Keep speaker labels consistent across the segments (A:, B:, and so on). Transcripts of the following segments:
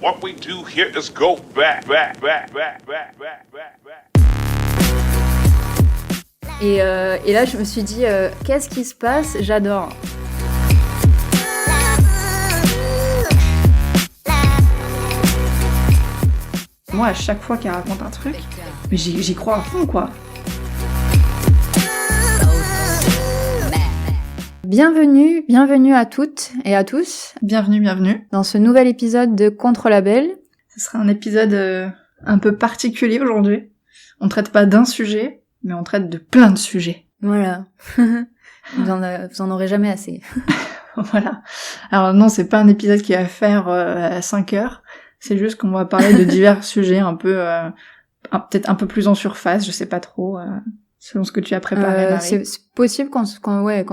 A: What we do here is go back.
B: Et là, je me suis dit, qu'est-ce qui se passe ? J'adore.
C: Moi, à chaque fois qu'elle raconte un truc, j'y crois à fond, quoi.
B: Bienvenue à toutes et à tous.
C: Bienvenue.
B: Dans ce nouvel épisode de Contre-Label.
C: Ce sera un épisode un peu particulier aujourd'hui. On traite pas d'un sujet, mais on traite de plein de sujets.
B: Voilà. Vous en aurez jamais assez.
C: Voilà. Alors non, c'est pas un épisode qui va faire à 5 heures. C'est juste qu'on va parler de divers sujets un peu, peut-être un peu plus en surface, je sais pas trop, selon ce que tu as préparé, Marie.
B: C'est possible qu'on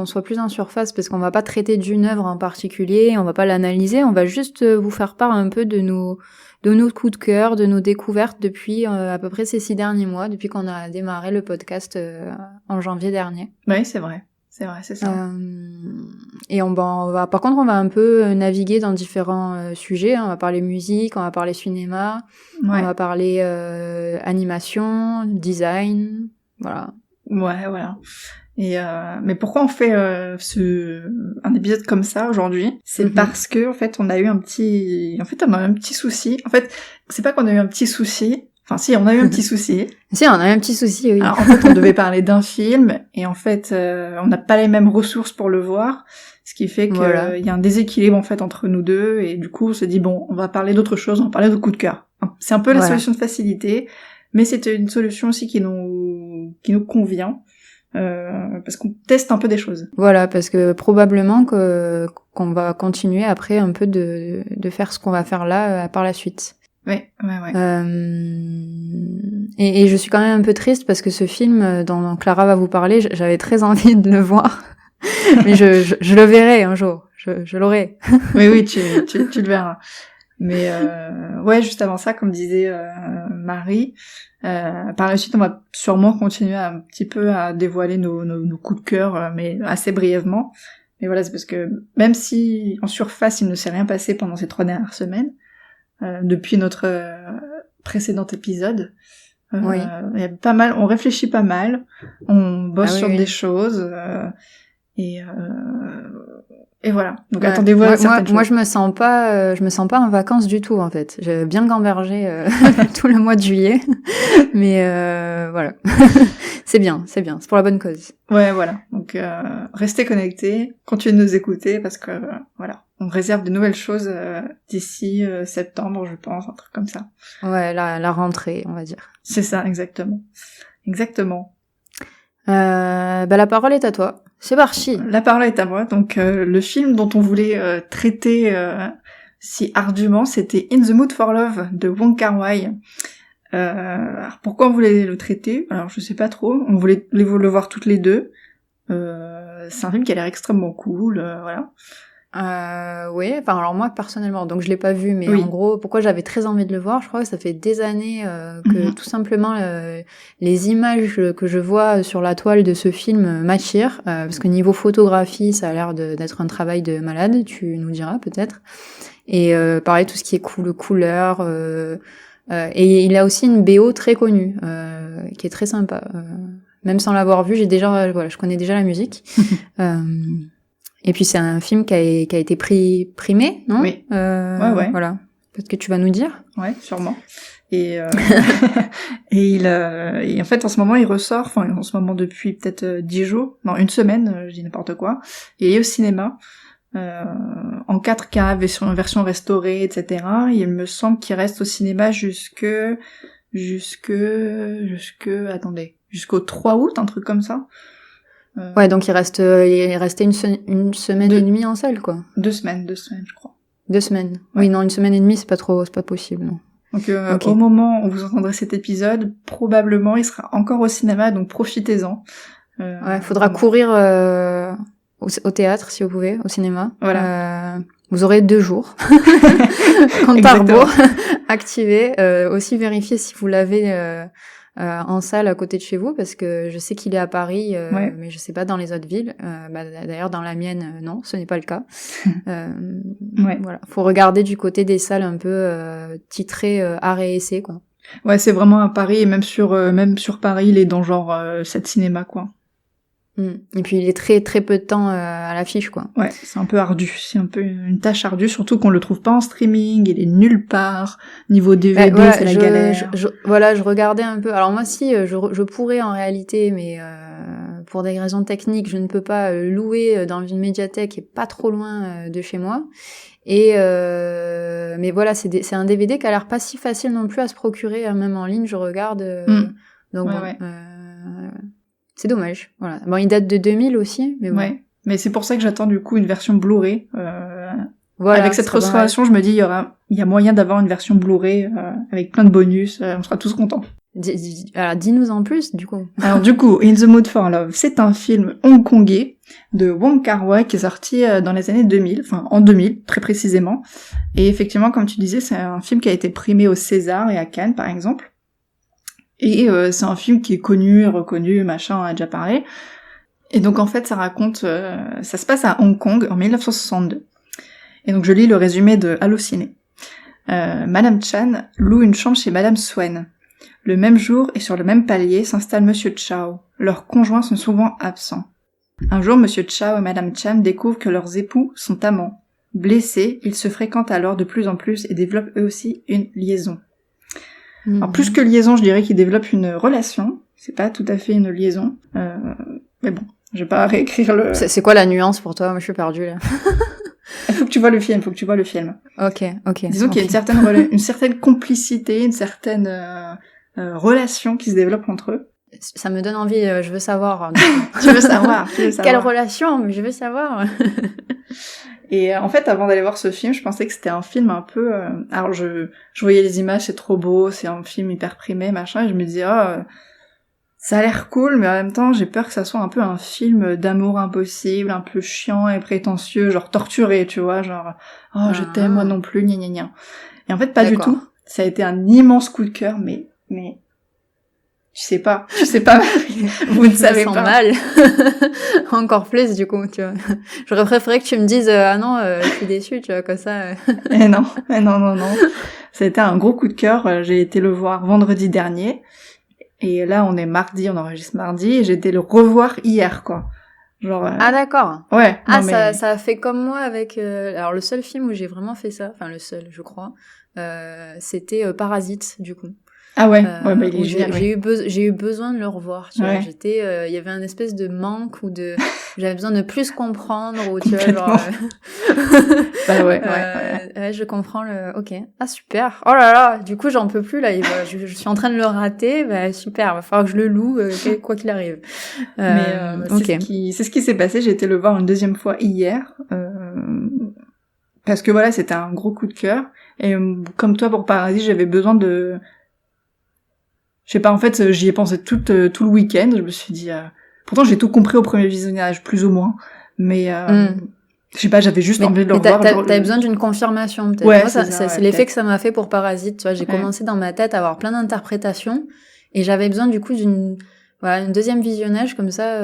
B: soit plus en surface parce qu'on va pas traiter d'une œuvre en particulier, on va pas l'analyser, on va juste vous faire part un peu de nos coups de cœur, de nos découvertes depuis à peu près ces 6 derniers mois, depuis qu'on a démarré le podcast en janvier dernier.
C: Oui, c'est vrai. C'est ça.
B: Et on va un peu naviguer dans différents sujets. On va parler musique, on va parler cinéma,
C: Ouais.
B: on va parler animation, design, voilà.
C: Ouais, voilà. Et mais pourquoi on fait un épisode comme ça aujourd'hui ? C'est parce que en fait on a eu un petit souci. En fait, c'est pas qu'on a eu un petit souci. Enfin, si, on a eu un petit souci.
B: Si, on a eu un petit souci, oui.
C: Alors, en fait, on devait parler d'un film, et en fait, on n'a pas les mêmes ressources pour le voir, ce qui fait qu'il y a un déséquilibre, en fait, entre nous deux, et du coup, on s'est dit, bon, on va parler d'autre chose, on va parler de coup de cœur. C'est un peu la solution de facilité, mais c'était une solution aussi qui nous convient, parce qu'on teste un peu des choses.
B: Voilà, parce que probablement qu'on va continuer après un peu de faire ce qu'on va faire là par la suite.
C: Ouais.
B: Et je suis quand même un peu triste parce que ce film dont Clara va vous parler, j'avais très envie de le voir. Mais je le verrai un jour. Je l'aurai.
C: Oui, tu le verras. Mais ouais, juste avant ça, comme disait Marie, par la suite, on va sûrement continuer un petit peu à dévoiler nos coups de cœur, mais assez brièvement. Mais voilà, c'est parce que même si en surface, il ne s'est rien passé pendant ces 3 dernières semaines, depuis notre précédent épisode,
B: oui.
C: Il y a pas mal, on réfléchit pas mal, on bosse sur des choses, et voilà. Donc attendez-vous à certaines choses.
B: Moi, je me sens pas en vacances du tout en fait. J'ai bien gambergé tout le mois de juillet, mais voilà. C'est bien, c'est pour la bonne cause.
C: Ouais, voilà. Donc restez connectés, continuez de nous écouter parce que voilà, on réserve de nouvelles choses d'ici septembre, je pense, un truc comme ça.
B: Ouais, la rentrée, on va dire.
C: C'est ça, exactement.
B: La parole est à toi. C'est parti.
C: La parole est à moi. Donc le film dont on voulait traiter si ardument, c'était In the Mood for Love de Wong Kar-wai. Alors pourquoi on voulait le traiter ? Alors je sais pas trop. On voulait le voir toutes les deux. C'est un film qui a l'air extrêmement cool, voilà.
B: Oui, enfin alors moi personnellement, donc je l'ai pas vu, mais en gros, pourquoi j'avais très envie de le voir, je crois que ça fait des années que tout simplement les images que je vois sur la toile de ce film m'attirent, parce que niveau photographie, ça a l'air d'être un travail de malade, tu nous diras peut-être. Et pareil, tout ce qui est couleur, et il a aussi une BO très connue, qui est très sympa. Même sans l'avoir vu, je connais déjà la musique. Et puis c'est un film qui a été primé, non ?
C: Oui. Ouais.
B: Voilà. Peut-être que tu vas nous dire.
C: Ouais, sûrement. Et et en fait en ce moment il ressort, depuis peut-être 10 jours, non 1 semaine, je dis n'importe quoi. Et il est au cinéma en 4K, version restaurée, etc. Et il me semble qu'il reste au cinéma jusqu'au 3 août, un truc comme ça.
B: Ouais, donc il restait une semaine et demie en salle, quoi.
C: 2 semaines, je crois.
B: 2 semaines.
C: Ouais.
B: Oui, non, 1 semaine et demie, c'est pas possible, non.
C: Donc au moment où vous entendrez cet épisode, probablement il sera encore au cinéma, donc profitez-en.
B: Ouais, faudra courir au théâtre si vous pouvez, au cinéma.
C: Voilà.
B: Vous aurez 2 jours. Compte à rebours activé. Aussi vérifier si vous l'avez en salle à côté de chez vous, parce que je sais qu'il est à Paris,
C: Ouais.
B: mais je sais pas dans les autres villes. D'ailleurs, dans la mienne, non, ce n'est pas le cas.
C: Ouais.
B: Voilà, faut regarder du côté des salles un peu titrées art et essai, quoi.
C: Ouais, c'est vraiment à Paris, et même sur Paris, il est dans genre 7 cinémas, quoi.
B: Et puis il est très très peu de temps à l'affiche, quoi.
C: Ouais, c'est un peu ardu, c'est un peu une tâche ardue, surtout qu'on le trouve pas en streaming, il est nulle part. Niveau DVD,
B: Voilà,
C: c'est la galère.
B: Voilà, je regardais un peu. Alors moi, si, je pourrais en réalité, mais pour des raisons techniques, je ne peux pas louer dans une médiathèque qui est pas trop loin de chez moi. Et mais voilà, c'est un DVD qui a l'air pas si facile non plus à se procurer, même en ligne. Je regarde. Donc
C: Ouais,
B: bon,
C: ouais.
B: c'est dommage. Voilà. Bon, il date de 2000 aussi, mais bon.
C: Ouais. Mais c'est pour ça que j'attends du coup une version Blu-ray.
B: Voilà,
C: avec cette
B: ce serait pas mal.
C: restauration, je me dis il y a moyen d'avoir une version Blu-ray avec plein de bonus. On sera tous contents.
B: Alors, dis-nous en plus, du coup.
C: Alors du coup, In the Mood for Love, c'est un film hongkongais de Wong Kar-wai qui est sorti dans les années 2000, enfin en 2000 très précisément. Et effectivement, comme tu disais, c'est un film qui a été primé au César et à Cannes par exemple. Et c'est un film qui est connu, reconnu, machin, on a déjà parlé. Et donc en fait, ça raconte, ça se passe à Hong Kong en 1962. Et donc je lis le résumé de Allociné. Madame Chan loue une chambre chez Madame Swen. Le même jour et sur le même palier s'installe Monsieur Chao. Leurs conjoints sont souvent absents. Un jour, Monsieur Chao et Madame Chan découvrent que leurs époux sont amants. Blessés, ils se fréquentent alors de plus en plus et développent eux aussi une liaison. Alors plus que liaison, je dirais qu'ils développent une relation. C'est pas tout à fait une liaison. Mais bon, je vais pas réécrire le...
B: C'est quoi la nuance pour toi? Moi, je suis perdue, là.
C: Il faut que tu vois le film,
B: Ok.
C: Disons qu'il y a une certaine complicité, une certaine relation qui se développe entre eux.
B: Ça me donne envie, je veux savoir.
C: Tu veux savoir.
B: Quelle relation? Je veux savoir.
C: Et en fait, avant d'aller voir ce film, je pensais que c'était un film un peu... Alors, je voyais les images, c'est trop beau, c'est un film hyper primé, machin, et je me disais, ça a l'air cool, mais en même temps, j'ai peur que ça soit un peu un film d'amour impossible, un peu chiant et prétentieux, genre torturé, tu vois, genre, je t'aime, moi non plus, gna gna gna. Et en fait, pas du tout. Ça a été un immense coup de cœur, mais... Tu sais pas, Marie. Vous ne savez pas.
B: Mal. Encore plus, du coup, tu vois. J'aurais préféré que tu me dises, je suis déçue, tu vois, comme ça.
C: Eh non. Ça a été un gros coup de cœur. J'ai été le voir vendredi dernier. Et là, on est mardi, on enregistre mardi, et j'ai été le revoir hier, quoi. Genre...
B: Ah, d'accord.
C: Ouais.
B: Ça a fait comme moi avec... Alors, le seul film où j'ai vraiment fait ça, enfin, le seul, je crois, c'était Parasite, du coup.
C: Ah ouais, il est génial.
B: J'ai eu besoin de le revoir, tu vois. Il y avait un espèce de manque ou j'avais besoin de plus comprendre ou tu vois, genre. Ouais, je comprends ok. Ah, super. Oh là là, du coup, j'en peux plus, là. Je suis en train de le rater. Bah, super. Va falloir que je le loue, quoi qu'il arrive.
C: C'est ce qui s'est passé. J'ai été le voir une deuxième fois hier. Parce que voilà, c'était un gros coup de cœur. Et comme toi, pour Paradis, j'avais besoin de... Je sais pas, en fait, j'y ai pensé tout le week-end. Je me suis dit... Pourtant, j'ai tout compris au premier visionnage, plus ou moins. Mais... Je sais pas, j'avais juste envie de le revoir.
B: T'avais besoine d'une confirmation, peut-être.
C: Ouais,
B: moi, c'est l'effet que ça m'a fait pour Parasite. Tu vois, j'ai commencé dans ma tête à avoir plein d'interprétations. Et j'avais besoin, du coup, une deuxième visionnage, comme ça...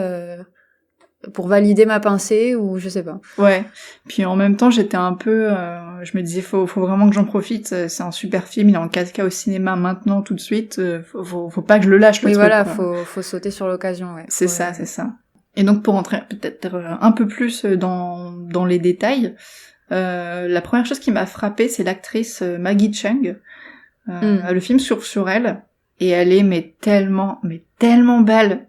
B: pour valider ma pensée ou je sais pas.
C: Ouais. Puis en même temps, j'étais un peu... je me disais, faut vraiment que j'en profite. C'est un super film, il est en 4K au cinéma maintenant, tout de suite. Faut pas que je le lâche, le truc.
B: Oui, voilà,
C: quoi.
B: faut sauter sur l'occasion, ouais.
C: C'est ça. Et donc, pour entrer peut-être un peu plus dans les détails, la première chose qui m'a frappée, c'est l'actrice Maggie Cheung. Le film sur elle. Et elle est tellement belle.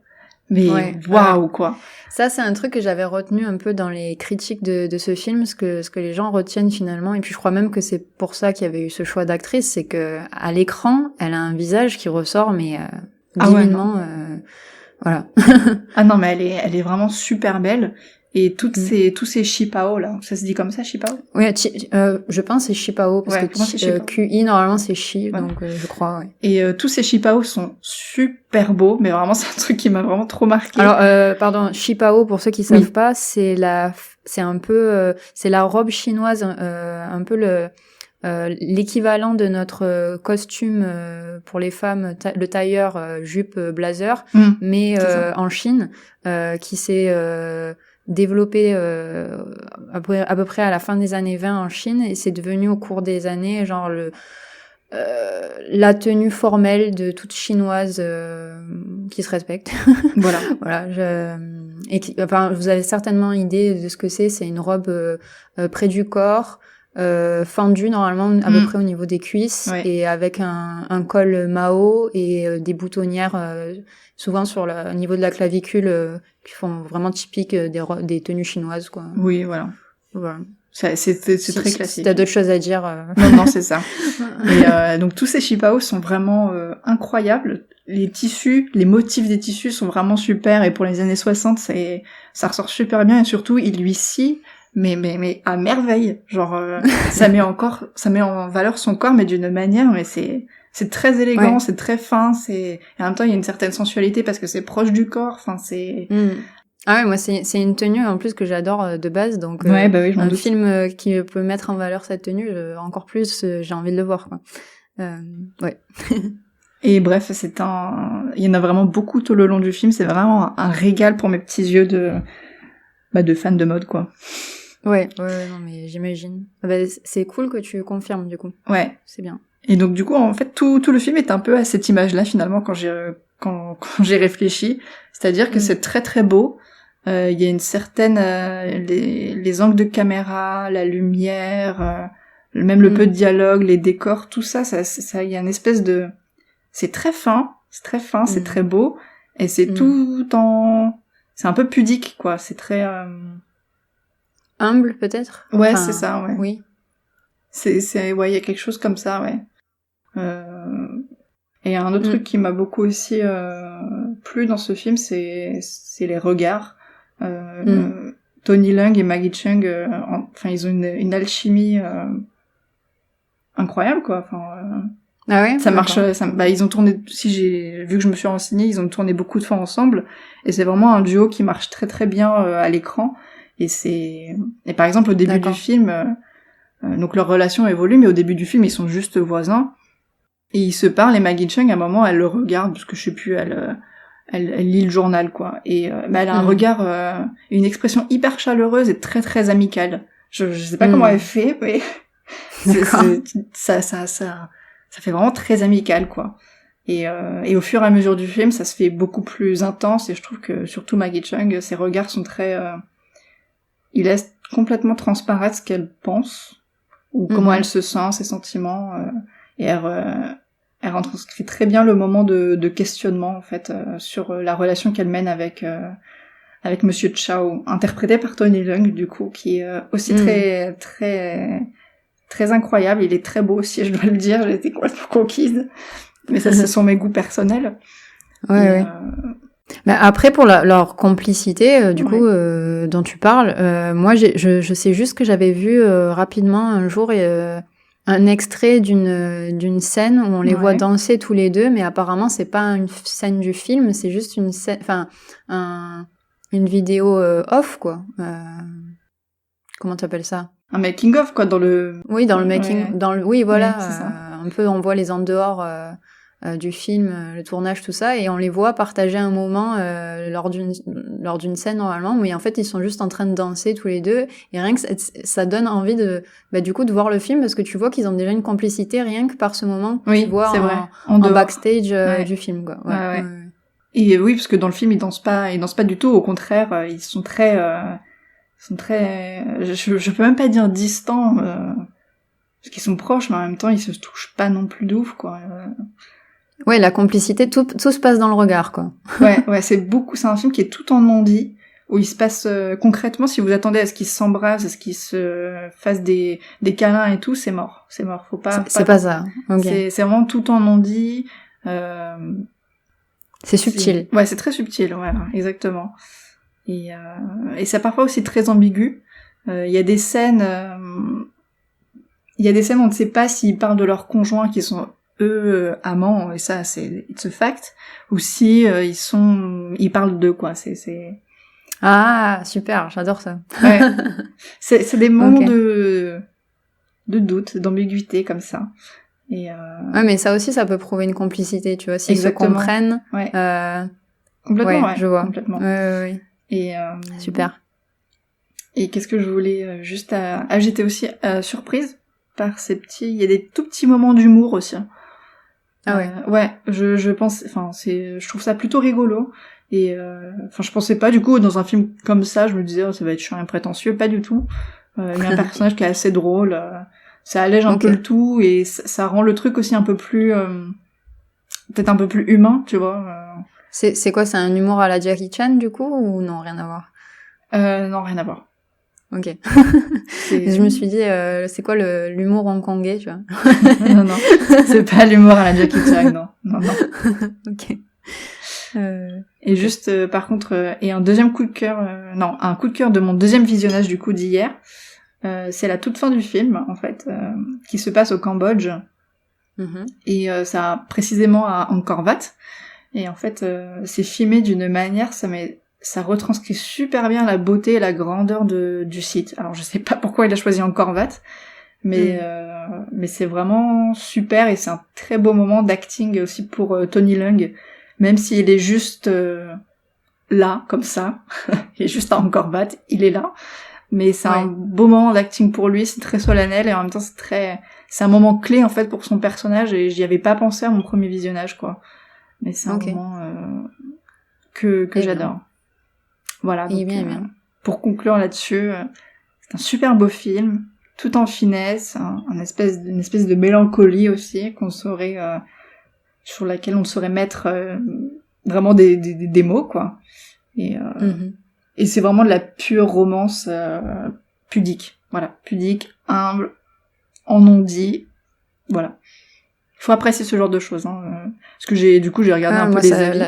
C: Mais waouh, quoi.
B: Ça, c'est un truc que j'avais retenu un peu dans les critiques de ce film, ce que les gens retiennent finalement. Et puis je crois même que c'est pour ça qu'il y avait eu ce choix d'actrice, c'est que à l'écran, elle a un visage qui ressort, mais divinement. Voilà.
C: Ah non, mais elle est vraiment super belle. Et tous ces Shipao, là. Ça se dit comme ça, Shipao?
B: Oui, je pense c'est Shipao, parce que QI, normalement, c'est Shi, donc je crois, ouais.
C: Et tous ces Shipao sont super beaux, mais vraiment, c'est un truc qui m'a vraiment trop marqué.
B: Alors, pardon, Shipao, pour ceux qui savent pas, c'est un peu, c'est la robe chinoise, un peu l'équivalent de notre costume pour les femmes, le tailleur jupe blazer, mais en Chine, qui s'est développé à peu près à la fin des années 20 en Chine, et c'est devenu au cours des années genre la tenue formelle de toute chinoise qui se respecte.
C: Voilà.
B: Voilà. Enfin, vous avez certainement idée de ce que c'est. C'est une robe près du corps, fendue normalement à peu près au niveau des cuisses, et avec un col Mao et des boutonnières souvent sur au niveau de la clavicule qui font vraiment typique des tenues chinoises, quoi.
C: Oui, voilà. C'est très classique.
B: Si t'as d'autres choses à dire.
C: Non, c'est ça. Et donc tous ces shipao sont vraiment incroyables. Les tissus, les motifs des tissus sont vraiment super, et pour les années 60, ça ressort super bien, et surtout il lui scie mais à merveille. Genre ça met en valeur son corps, mais d'une manière, mais c'est très élégant, c'est très fin, et en même temps il y a une certaine sensualité parce que c'est proche du corps, enfin c'est
B: Ah ouais, moi c'est une tenue en plus que j'adore de base, donc
C: bah oui,
B: un film qui peut mettre en valeur cette tenue, encore plus j'ai envie de le voir, quoi. Ouais.
C: Et bref, il y en a vraiment beaucoup tout le long du film, c'est vraiment un régal pour mes petits yeux de fans de mode, quoi.
B: Ouais, non mais j'imagine. C'est cool que tu confirmes, du coup.
C: Ouais.
B: C'est bien.
C: Et donc du coup, en fait, tout le film est un peu à cette image-là, finalement, quand j'ai réfléchi. C'est-à-dire que c'est très très beau. Il y a une certaine les angles de caméra, la lumière, même le peu de dialogue, les décors, tout ça, il y a une espèce de, c'est très fin, c'est très beau, et c'est c'est un peu pudique, quoi. C'est très
B: humble, peut-être.
C: Ouais,
B: enfin,
C: c'est ça, ouais.
B: Oui.
C: Ouais, il y a quelque chose comme ça, ouais. Et un autre truc qui m'a beaucoup aussi plu dans ce film, c'est les regards. Tony Leung et Maggie Cheung, enfin ils ont une alchimie incroyable, quoi. Enfin,
B: ah ouais,
C: ça marche. Ils ont tourné. Vu que je me suis renseignée, ils ont tourné beaucoup de fois ensemble, et c'est vraiment un duo qui marche très très bien à l'écran. Et par exemple au début du film, donc leur relation évolue, mais au début du film ils sont juste voisins. Et ils se parlent, et Maggie Cheung, à un moment, elle le regarde, parce que je sais plus, elle lit le journal, quoi. Et elle a un regard, une expression hyper chaleureuse et très très amicale. Je sais pas comment elle fait, mais ça fait vraiment très amical, quoi. Et au fur et à mesure du film, ça se fait beaucoup plus intense, et je trouve que surtout Maggie Cheung, ses regards sont très, il laisse complètement transparaître ce qu'elle pense, ou comment elle se sent, ses sentiments, et elle retranscrit très bien le moment de questionnement, en fait, sur la relation qu'elle mène avec Monsieur Chow, interprété par Tony Leung, du coup, qui est aussi très très très incroyable. Il est très beau aussi, je dois le dire. J'ai été complètement conquise, mais ça, ce sont mes goûts personnels.
B: Ouais. Mais après, pour leur complicité, du coup, dont tu parles, moi, je sais juste que j'avais vu rapidement un jour un extrait d'une scène où on les voit danser tous les deux, mais apparemment c'est pas une scène du film, c'est juste une scène, enfin une vidéo off, quoi. Comment t'appelles ça?
C: Un making of, quoi, dans le.
B: Oui, dans le making, oui, voilà,
C: c'est ça.
B: un peu on voit les en dehors du film, le tournage, tout ça, et on les voit partager un moment lors d'une scène normalement, où en fait ils sont juste en train de danser tous les deux, et rien que ça donne envie du coup de voir le film, parce que tu vois qu'ils ont déjà une complicité rien que par ce moment que tu vois en backstage du film, quoi. Ouais.
C: Et oui, parce que dans le film ils dansent pas du tout, au contraire, ils sont très je peux même pas dire distants, parce qu'ils sont proches, mais en même temps ils se touchent pas non plus d'ouf, quoi.
B: Ouais, la complicité, tout se passe dans le regard, quoi.
C: ouais, c'est un film qui est tout en non-dit, où il se passe concrètement, si vous attendez à ce qu'ils s'embrassent, à ce qu'ils se fassent des câlins et tout, c'est mort, faut pas.
B: C'est pas ça. Okay.
C: C'est vraiment tout en non-dit.
B: C'est subtil.
C: Ouais, c'est très subtil, voilà, exactement. Et c'est parfois aussi très ambigu. Il y a des scènes où on ne sait pas s'ils parlent de leurs conjoints qui sont eux amants, et ça c'est it's a fact, ou si ils parlent d'eux, quoi. C'est
B: ah super, j'adore ça.
C: Ouais. C'est des moments de doute, d'ambiguïté comme ça. Et
B: Ouais, mais ça aussi, ça peut prouver une complicité, tu vois, s'ils se
C: Exactement.
B: comprennent.
C: Ouais. Complètement, ouais.
B: Je vois.
C: Complètement.
B: Ouais.
C: Et
B: Super.
C: Et qu'est-ce que je voulais j'étais aussi surprise par ces petits, il y a des tout petits moments d'humour aussi.
B: Ah ouais.
C: Ouais, je pense, enfin je trouve ça plutôt rigolo. Et je pensais pas du coup dans un film comme ça, je me disais ça va être chiant et prétentieux, pas du tout. Il y a un personnage qui est assez drôle, ça allège un peu le tout et ça rend le truc aussi un peu plus peut-être un peu plus humain, tu vois.
B: C'est quoi, c'est un humour à la Jackie Chan du coup ou non, rien à voir?
C: Non, rien à voir.
B: Ok. Je me suis dit, c'est quoi l'humour hongkongais, tu vois?
C: Non, c'est pas l'humour à la Jackie Chan, non.
B: Ok.
C: Et juste, par contre, et un deuxième coup de cœur, un coup de cœur de mon deuxième visionnage du coup d'hier, c'est la toute fin du film, en fait, qui se passe au Cambodge, et ça précisément à Angkor Wat, et en fait, c'est filmé d'une manière, ça retranscrit super bien la beauté et la grandeur du site. Alors je sais pas pourquoi il a choisi Angkor Wat, mais c'est vraiment super, et c'est un très beau moment d'acting aussi pour Tony Leung, même s'il est juste là, comme ça, il est juste à Angkor Wat, il est là, mais c'est un beau moment d'acting pour lui, c'est très solennel, et en même temps c'est un moment clé en fait pour son personnage, et j'y avais pas pensé à mon premier visionnage, quoi. Mais c'est un moment que j'adore. Bien. Voilà, donc,
B: bien.
C: Pour conclure là-dessus, c'est un super beau film, tout en finesse, une espèce de mélancolie aussi, sur laquelle on saurait mettre vraiment des mots, quoi. Et c'est vraiment de la pure romance pudique. Voilà, pudique, humble, en non-dit, voilà. Il faut apprécier ce genre de choses, parce que j'ai regardé un peu les avis.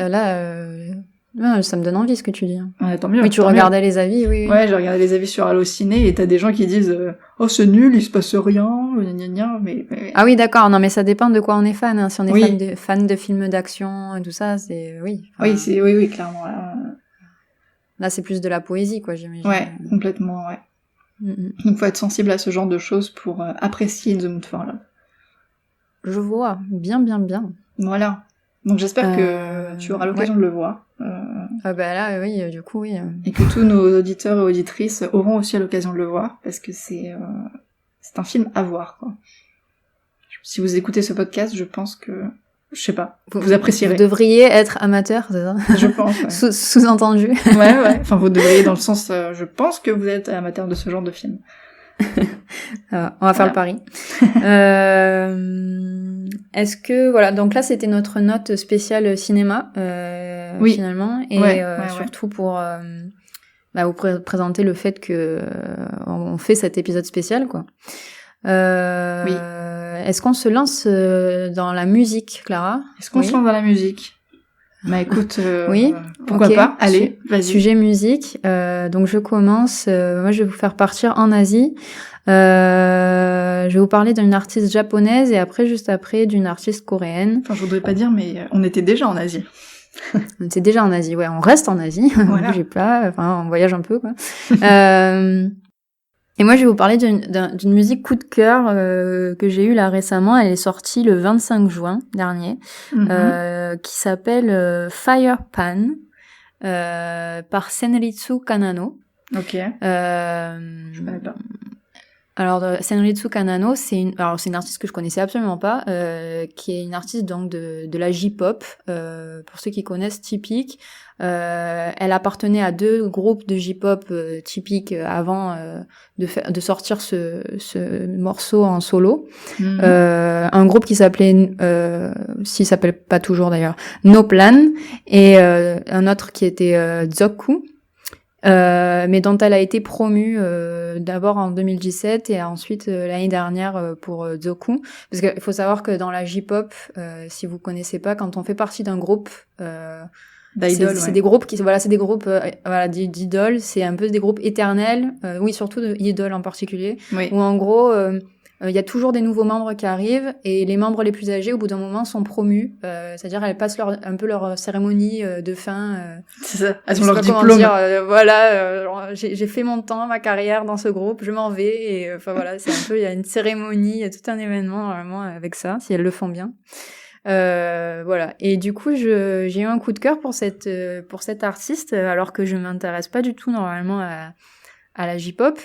B: Là, ça me donne envie ce que tu dis.
C: Ouais, tant mieux.
B: Oui, tu regardais les avis, oui.
C: Ouais, j'ai regardé les avis sur Allociné, et t'as des gens qui disent oh c'est nul, il se passe rien, mais...
B: Ah oui, d'accord. Non, mais ça dépend de quoi on est fan. Hein. Si on est fan de films d'action et tout ça, c'est
C: oui, clairement.
B: Là, c'est plus de la poésie, quoi, j'imagine.
C: Ouais, complètement, ouais. Donc faut être sensible à ce genre de choses pour apprécier In the Mood for Love.
B: Je vois, bien.
C: Voilà. Donc j'espère que tu auras l'occasion de le voir.
B: Ah bah là, oui, du coup, oui.
C: Et que tous nos auditeurs et auditrices auront aussi l'occasion de le voir, parce que c'est un film à voir, quoi. Si vous écoutez ce podcast, je pense que, je sais pas, vous apprécierez.
B: Vous devriez être amateur, c'est ça?
C: Je pense, ouais.
B: Sous-entendu.
C: Ouais. Enfin, vous devriez dans le sens, je pense que vous êtes amateur de ce genre de film.
B: On va faire le pari. Est-ce que voilà, donc là c'était notre note spéciale cinéma finalement, et surtout pour vous présenter le fait que on fait cet épisode spécial, quoi. Est-ce qu'on se lance dans la musique, Clara?
C: Est-ce qu'on se lance dans la musique? Bah écoute,
B: oui,
C: pourquoi pas? Allez, vas-y.
B: Sujet musique. Donc je commence. Moi, je vais vous faire partir en Asie. Je vais vous parler d'une artiste japonaise et juste après, d'une artiste coréenne.
C: Enfin, je voudrais pas dire, mais on était déjà en Asie.
B: On était déjà en Asie, ouais. On reste en Asie.
C: Voilà.
B: On bouge pas. Enfin, on voyage un peu, quoi. Et moi, je vais vous parler d'une musique coup de cœur que j'ai eue là récemment. Elle est sortie le 25 juin dernier, qui s'appelle Fire Pan, par Senritsu Kanano.
C: Ok. Je connais pas.
B: Alors, Senritsu Kanano, c'est une artiste que je connaissais absolument pas, qui est une artiste donc de la J-pop, pour ceux qui connaissent, typique. Elle appartenait à 2 groupes de J-pop typiques avant de sortir ce morceau en solo. Un groupe qui s'appelait, s'il s'appelle pas toujours d'ailleurs, No Plan, et un autre qui était Zoku. Mais dont elle a été promue d'abord en 2017 et ensuite l'année dernière pour Zoku, parce qu'il faut savoir que dans la J-pop, si vous connaissez pas, quand on fait partie d'un groupe, c'est des groupes c'est des groupes d'idoles, c'est un peu des groupes éternels, oui, surtout d'idoles en particulier, où en gros il y a toujours des nouveaux membres qui arrivent et les membres les plus âgés, au bout d'un moment, sont promus. C'est-à-dire, elles passent un peu leur cérémonie de fin.
C: C'est ça. Elles
B: je
C: ont
B: sais
C: leur
B: pas comment
C: diplôme.
B: dire, voilà, j'ai fait mon temps, ma carrière dans ce groupe, je m'en vais. Et enfin voilà, c'est un peu, il y a une cérémonie, il y a tout un événement vraiment avec ça, si elles le font bien. Voilà. Et du coup, j'ai eu un coup de cœur pour cette artiste, alors que je m'intéresse pas du tout normalement à la J-pop.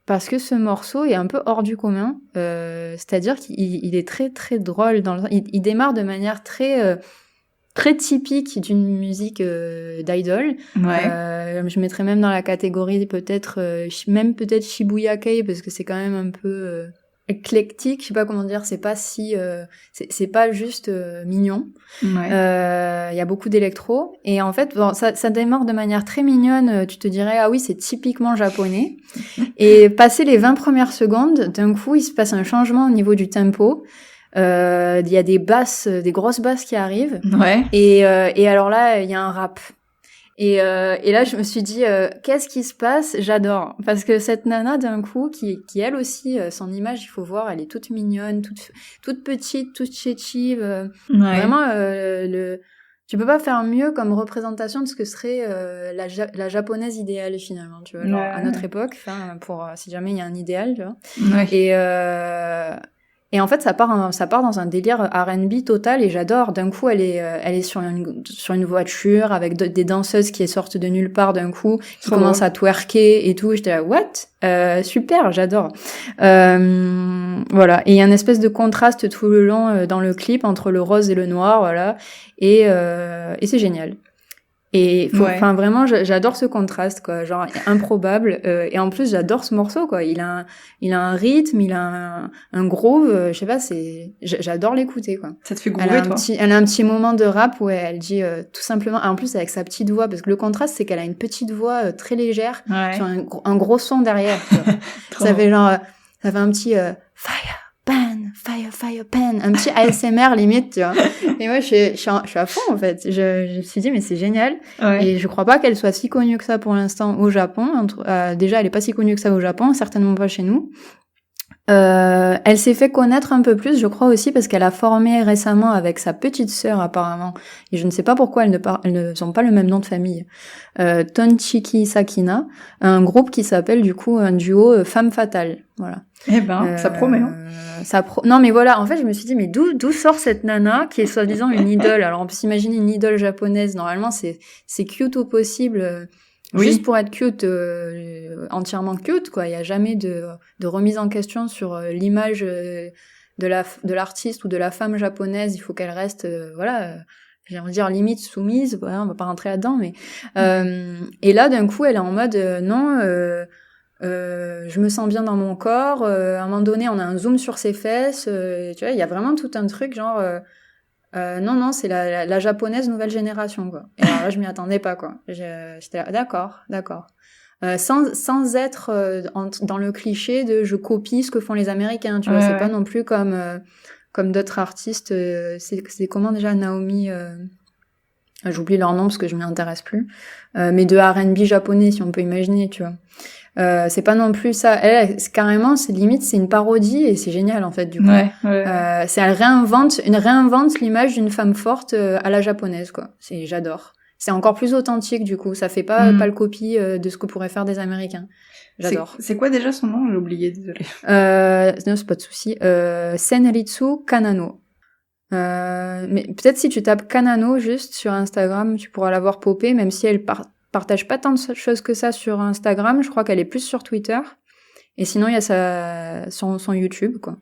B: Parce que ce morceau est un peu hors du commun, c'est-à-dire qu'il est très très drôle il démarre de manière très très typique d'une musique d'idol. Je mettrais même dans la catégorie peut-être Shibuya Kei, parce que c'est quand même un peu éclectique, je sais pas comment dire, c'est pas si c'est pas juste mignon. Il y a beaucoup d'électro et en fait ça démarre de manière très mignonne, tu te dirais ah oui, c'est typiquement japonais. Et passé les 20 premières secondes, d'un coup, il se passe un changement au niveau du tempo. Il y a des grosses basses qui arrivent. Et alors là, il y a un rap. Et là, je me suis dit, qu'est-ce qui se passe? J'adore. Parce que cette nana, d'un coup, qui elle aussi, son image, il faut voir, elle est toute mignonne, toute petite, toute chétive. Vraiment, tu peux pas faire mieux comme représentation de ce que serait la japonaise idéale, finalement, tu vois, genre, à notre époque, enfin, pour si jamais il y a un idéal, tu vois. Et en fait, ça part dans un délire R&B total et j'adore. D'un coup, elle est sur une voiture avec des danseuses qui sortent de nulle part d'un coup, qui commencent à twerker et tout. Et j'étais là, what? Super, j'adore. Voilà. Et il y a une espèce de contraste tout le long dans le clip entre le rose et le noir, voilà. Et c'est génial. Et enfin vraiment, j'adore ce contraste, quoi, genre improbable. Et en plus, j'adore ce morceau, quoi. Il a un rythme, il a un groove. Je sais pas, j'adore l'écouter, quoi.
C: Ça te fait groover, toi.
B: Elle a un petit moment de rap où elle dit tout simplement. En plus, avec sa petite voix, parce que le contraste, c'est qu'elle a une petite voix très légère sur un gros son derrière. Ça fait genre, ça fait un petit fire. Fire, pan, un petit ASMR limite, tu vois. Et moi, je suis à fond, en fait. Je me suis dit, mais c'est génial. Et je crois pas qu'elle soit si connue que ça pour l'instant au Japon. Déjà, elle est pas si connue que ça au Japon, certainement pas chez nous. Elle s'est fait connaître un peu plus, je crois aussi, parce qu'elle a formé récemment avec sa petite sœur, apparemment. Et je ne sais pas pourquoi elles ne sont pas le même nom de famille. Tonchiki Sakina, un groupe qui s'appelle, du coup, un duo Femme Fatale. Voilà.
C: Eh ben, ça promet, hein.
B: Non, mais voilà, en fait, je me suis dit, mais d'où sort cette nana qui est soi-disant une idole? Alors, on peut s'imaginer une idole japonaise. Normalement, c'est cute au possible. Juste pour être cute, entièrement cute, quoi. Il y a jamais de remise en question sur l'image de l'artiste ou de la femme japonaise. Il faut qu'elle reste, j'ai envie de dire limite soumise. Voilà, on va pas rentrer là-dedans, mais et là, d'un coup, elle est en mode non. Je me sens bien dans mon corps. À un moment donné, on a un zoom sur ses fesses. Tu vois, il y a vraiment tout un truc genre. Non, c'est la japonaise nouvelle génération, quoi. Et alors là, je m'y attendais pas, quoi. J'étais là, d'accord. Sans être dans le cliché de je copie ce que font les Américains, tu vois. C'est pas non plus comme d'autres artistes. C'est comment déjà Naomi j'oublie leur nom parce que je m'y intéresse plus. Mais de R&B japonais, si on peut imaginer, tu vois. C'est pas non plus ça. Elle, carrément, c'est limite, c'est une parodie et c'est génial en fait du coup. Elle réinvente l'image d'une femme forte à la japonaise, quoi. J'adore. C'est encore plus authentique du coup. Ça fait pas le copie de ce que pourraient faire des Américains. J'adore.
C: C'est quoi déjà son nom? J'ai oublié, désolée.
B: Non, c'est pas de souci. Senritsu Kanano. Mais peut-être si tu tapes Kanano juste sur Instagram, tu pourras la voir popper, même si elle partage pas tant de choses que ça sur Instagram. Je crois qu'elle est plus sur Twitter. Et sinon, il y a son YouTube, quoi.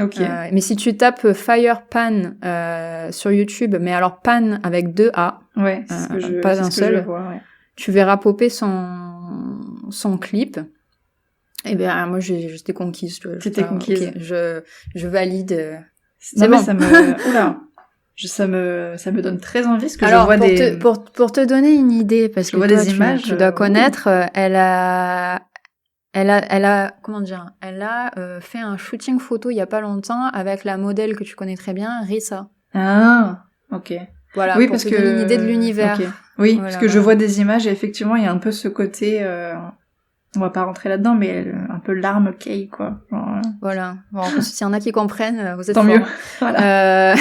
C: Ok.
B: Mais si tu tapes Fire Pan sur YouTube, mais alors Pan avec 2 A, pas un seul, tu verras popper son clip. Et bien, moi, j'étais conquise.
C: T'étais conquise.
B: Okay, je valide.
C: C'est bon. Ça me donne très envie parce que je vois
B: pour te donner une idée, parce que
C: toi,
B: des
C: images,
B: tu dois connaître, elle a comment dire, elle a fait un shooting photo il y a pas longtemps avec la modèle que tu connais très bien, Risa.
C: Ah, ok.
B: Voilà,
C: oui,
B: pour
C: parce
B: te donner une idée de l'univers.
C: Okay. Oui, voilà, parce que je vois des images et effectivement il y a un peu ce côté, on va pas rentrer là-dedans, mais un peu l'arme Kay, quoi. Genre,
B: Voilà. Bon, s'il y en a qui comprennent, vous êtes
C: tant
B: forts.
C: mieux. Voilà.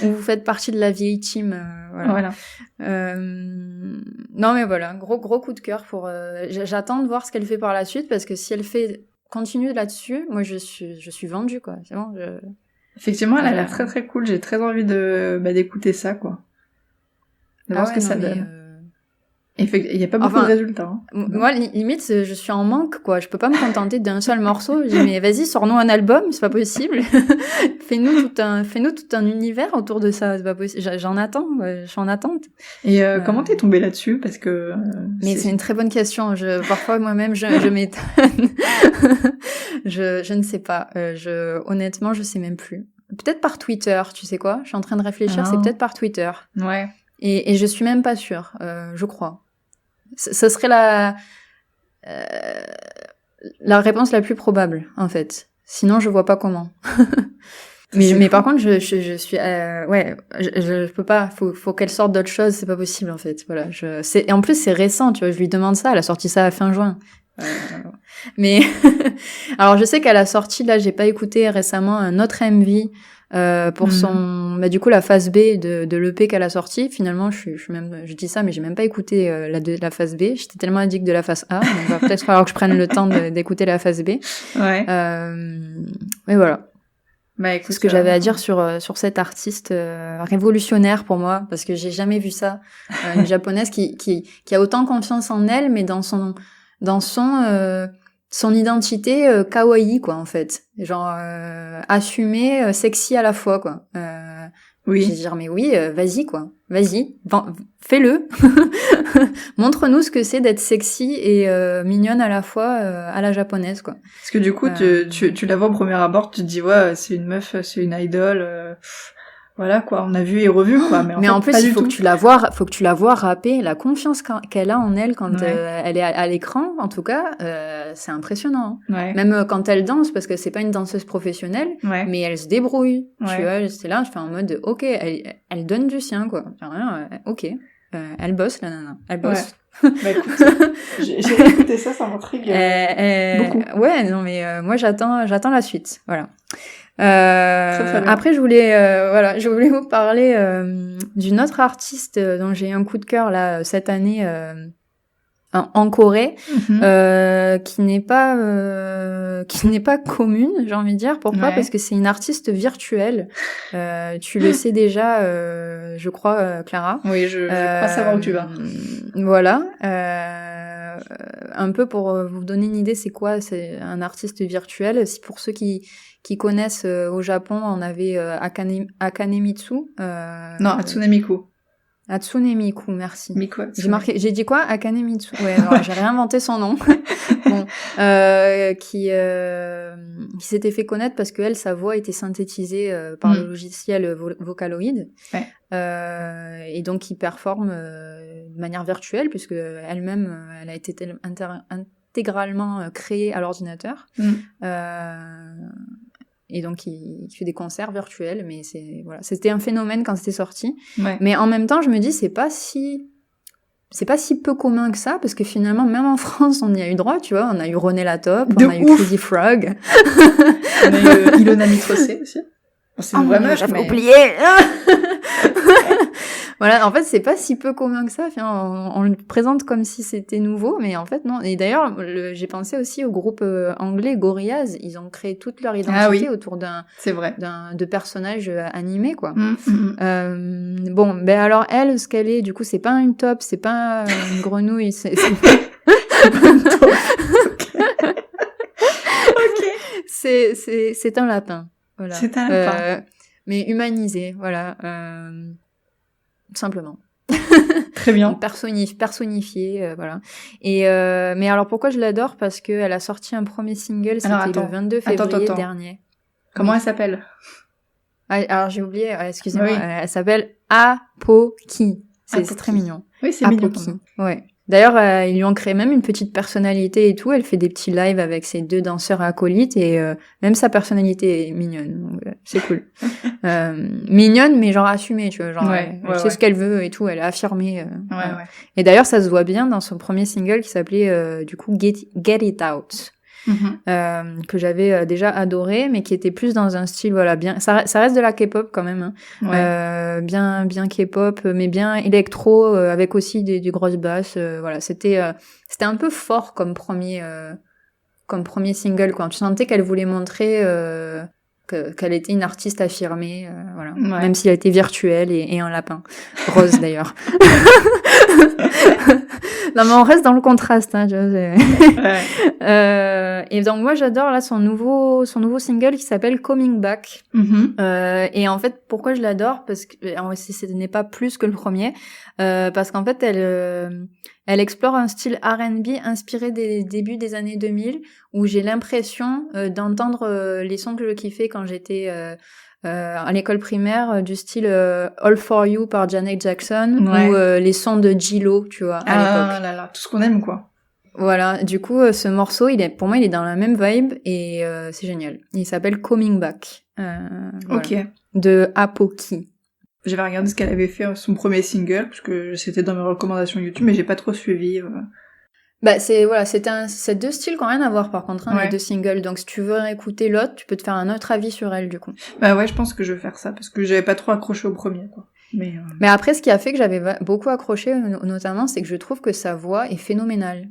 B: Vous faites partie de la vieille team. Voilà. Non, mais voilà, gros coup de cœur pour. J'attends de voir ce qu'elle fait par la suite parce que si elle continue là-dessus, moi je suis vendue, quoi. C'est bon.
C: Effectivement, elle a l'air très très cool. J'ai très envie d'écouter ça, quoi. De voir ce que ça donne. Il y a pas beaucoup de résultats. Hein.
B: Moi, limite, je suis en manque, quoi. Je peux pas me contenter d'un seul morceau. Je dis, mais vas-y, sors-nous un album, c'est pas possible. Fais-nous tout un univers autour de ça, c'est pas possible. J'en attends, je suis en attente.
C: Et comment t'es tombée là-dessus? Parce que...
B: mais c'est une très bonne question. Parfois, moi-même, je m'étonne. je ne sais pas. Honnêtement, je sais même plus. Peut-être par Twitter, tu sais quoi? Je suis en train de réfléchir, c'est peut-être par Twitter.
C: Ouais.
B: Et je suis même pas sûre, je crois. Ce serait la réponse la plus probable, en fait. Sinon, je vois pas comment. mais par contre, je suis, je peux pas. Faut qu'elle sorte d'autre chose. C'est pas possible, en fait. Voilà. Et en plus, c'est récent, tu vois. Je lui demande ça. Elle a sorti ça à fin juin. Mais alors, je sais qu'elle a sorti là. J'ai pas écouté récemment un autre MV. Pour du coup la phase B de l'EP qu'elle a sorti. Finalement je dis ça mais j'ai même pas écouté la phase B, j'étais tellement addict de la phase A, donc il va peut-être falloir que je prenne le temps d'écouter la phase B.
C: Ouais.
B: Mais voilà.
C: Bah, écoute,
B: c'est ce que j'avais à dire sur cette artiste révolutionnaire pour moi, parce que j'ai jamais vu ça. Une japonaise qui a autant confiance en elle, mais dans son identité kawaii, quoi, en fait. Genre assumée, sexy à la fois, quoi.
C: Oui.
B: Je vais dire mais oui, vas-y, quoi. Vas-y, fais-le. Montre-nous ce que c'est d'être sexy et mignonne à la fois à la japonaise, quoi.
C: Parce que du coup, tu la vois au premier abord, tu te dis ouais, c'est une meuf, c'est une idole. Voilà, quoi, on a vu et revu, quoi. Mais en plus,
B: il faut que tu la vois rapper, la confiance qu'elle a en elle quand elle est à l'écran, en tout cas, c'est impressionnant. Hein.
C: Ouais.
B: Même quand elle danse, parce que c'est pas une danseuse professionnelle, mais elle se débrouille.
C: Ouais.
B: Tu vois, c'est là, je fais en mode, ok, elle donne du sien, quoi. Ok, elle bosse, là, nana, elle bosse.
C: Ouais. Bah écoute, j'ai écouté ça m'intrigue beaucoup.
B: Ouais, non, mais moi j'attends la suite, voilà.
C: Très bien.
B: Après, je voulais vous parler d'une autre artiste dont j'ai eu un coup de cœur là cette année en Corée, qui n'est pas commune, j'ai envie de dire. Pourquoi ? Parce que c'est une artiste virtuelle. Tu le sais déjà, je crois, Clara.
C: Oui, je crois savoir où tu vas.
B: Voilà. Un peu pour vous donner une idée, c'est quoi ? C'est un artiste virtuel. Si pour ceux qui connaissent au Japon, on avait Akanemitsu.
C: Non, Hatsune Miku.
B: Hatsune Miku, merci.
C: Miku.
B: J'ai dit quoi ? Akanemitsu. Ouais, alors, j'ai réinventé son nom. Bon, qui s'était fait connaître parce que sa voix était synthétisée par le logiciel Vocaloid. Ouais. Et donc qui performe de manière virtuelle puisque elle-même, elle a été intégralement créée à l'ordinateur. Et donc il fait des concerts virtuels, mais c'était un phénomène quand c'était sorti. Ouais. Mais en même temps, je me dis c'est pas si peu commun que ça, parce que finalement, même en France, on y a eu droit, tu vois. On a eu René Latop, on a eu Crazy Frog.
C: On a eu Ilona Mitrocé aussi. C'est une vraie meuf,
B: j'avais oublié. Voilà, en fait, c'est pas si peu commun que ça. Enfin, on le présente comme si c'était nouveau, mais en fait, non. Et d'ailleurs, j'ai pensé aussi au groupe anglais Gorillaz. Ils ont créé toute leur identité autour de personnages animés, quoi. Bon, ben alors, elle, ce qu'elle est, du coup, c'est pas une taupe, c'est pas une grenouille, c'est pas une taupe. C'est un lapin. Voilà.
C: C'est un lapin.
B: Mais humanisé, voilà. Simplement.
C: Très bien.
B: Personnifié, voilà. Et mais alors pourquoi je l'adore ? Parce que elle a sorti un premier single, c'était le 22 février dernier.
C: Comment elle s'appelle ?
B: Alors j'ai oublié, excusez-moi, elle s'appelle Apoki. C'est très mignon.
C: Oui, c'est mignon.
B: Ouais. D'ailleurs, ils lui ont créé même une petite personnalité et tout. Elle fait des petits lives avec ses 2 danseurs acolytes et même sa personnalité est mignonne. Donc, c'est cool. Mignonne, mais genre assumée, tu vois. Genre, elle sait ce qu'elle veut et tout. Elle est affirmée. Et d'ailleurs, ça se voit bien dans son premier single qui s'appelait du coup Get It Out. que j'avais déjà adoré, mais qui était plus dans un style, voilà, bien, ça reste de la K-pop quand même, hein. Bien K-pop, mais bien électro, avec aussi des grosses basses, voilà, c'était un peu fort comme premier single, quoi. Tu sentais qu'elle voulait montrer, qu'elle était une artiste affirmée, voilà. Même si elle était virtuelle et un lapin. Rose, d'ailleurs. Non, mais on reste dans le contraste, hein, et donc, moi, j'adore, là, son nouveau single qui s'appelle Coming Back. Et en fait, pourquoi je l'adore? Parce que, ce n'est pas plus que le premier, parce qu'en fait, elle explore un style R&B inspiré des débuts des années 2000, où j'ai l'impression d'entendre les sons que je kiffais quand j'étais à l'école primaire, du style All For You par Janet Jackson, ou les sons de J-Lo, tu vois, à l'époque.
C: Ah là là, tout ce qu'on aime, quoi.
B: Voilà, du coup, ce morceau, pour moi, il est dans la même vibe, et c'est génial. Il s'appelle Coming Back. Voilà. Ok. De Apoki.
C: J'avais regardé ce qu'elle avait fait, son premier single, parce que c'était dans mes recommandations YouTube, mais j'ai pas trop suivi.
B: Bah, c'est deux styles qui n'ont rien à voir, par contre, hein, les deux singles. Donc, si tu veux écouter l'autre, tu peux te faire un autre avis sur elle, du coup.
C: Bah ouais, je pense que je vais faire ça, parce que j'avais pas trop accroché au premier, quoi.
B: Mais après, ce qui a fait que j'avais beaucoup accroché, notamment, c'est que je trouve que sa voix est phénoménale.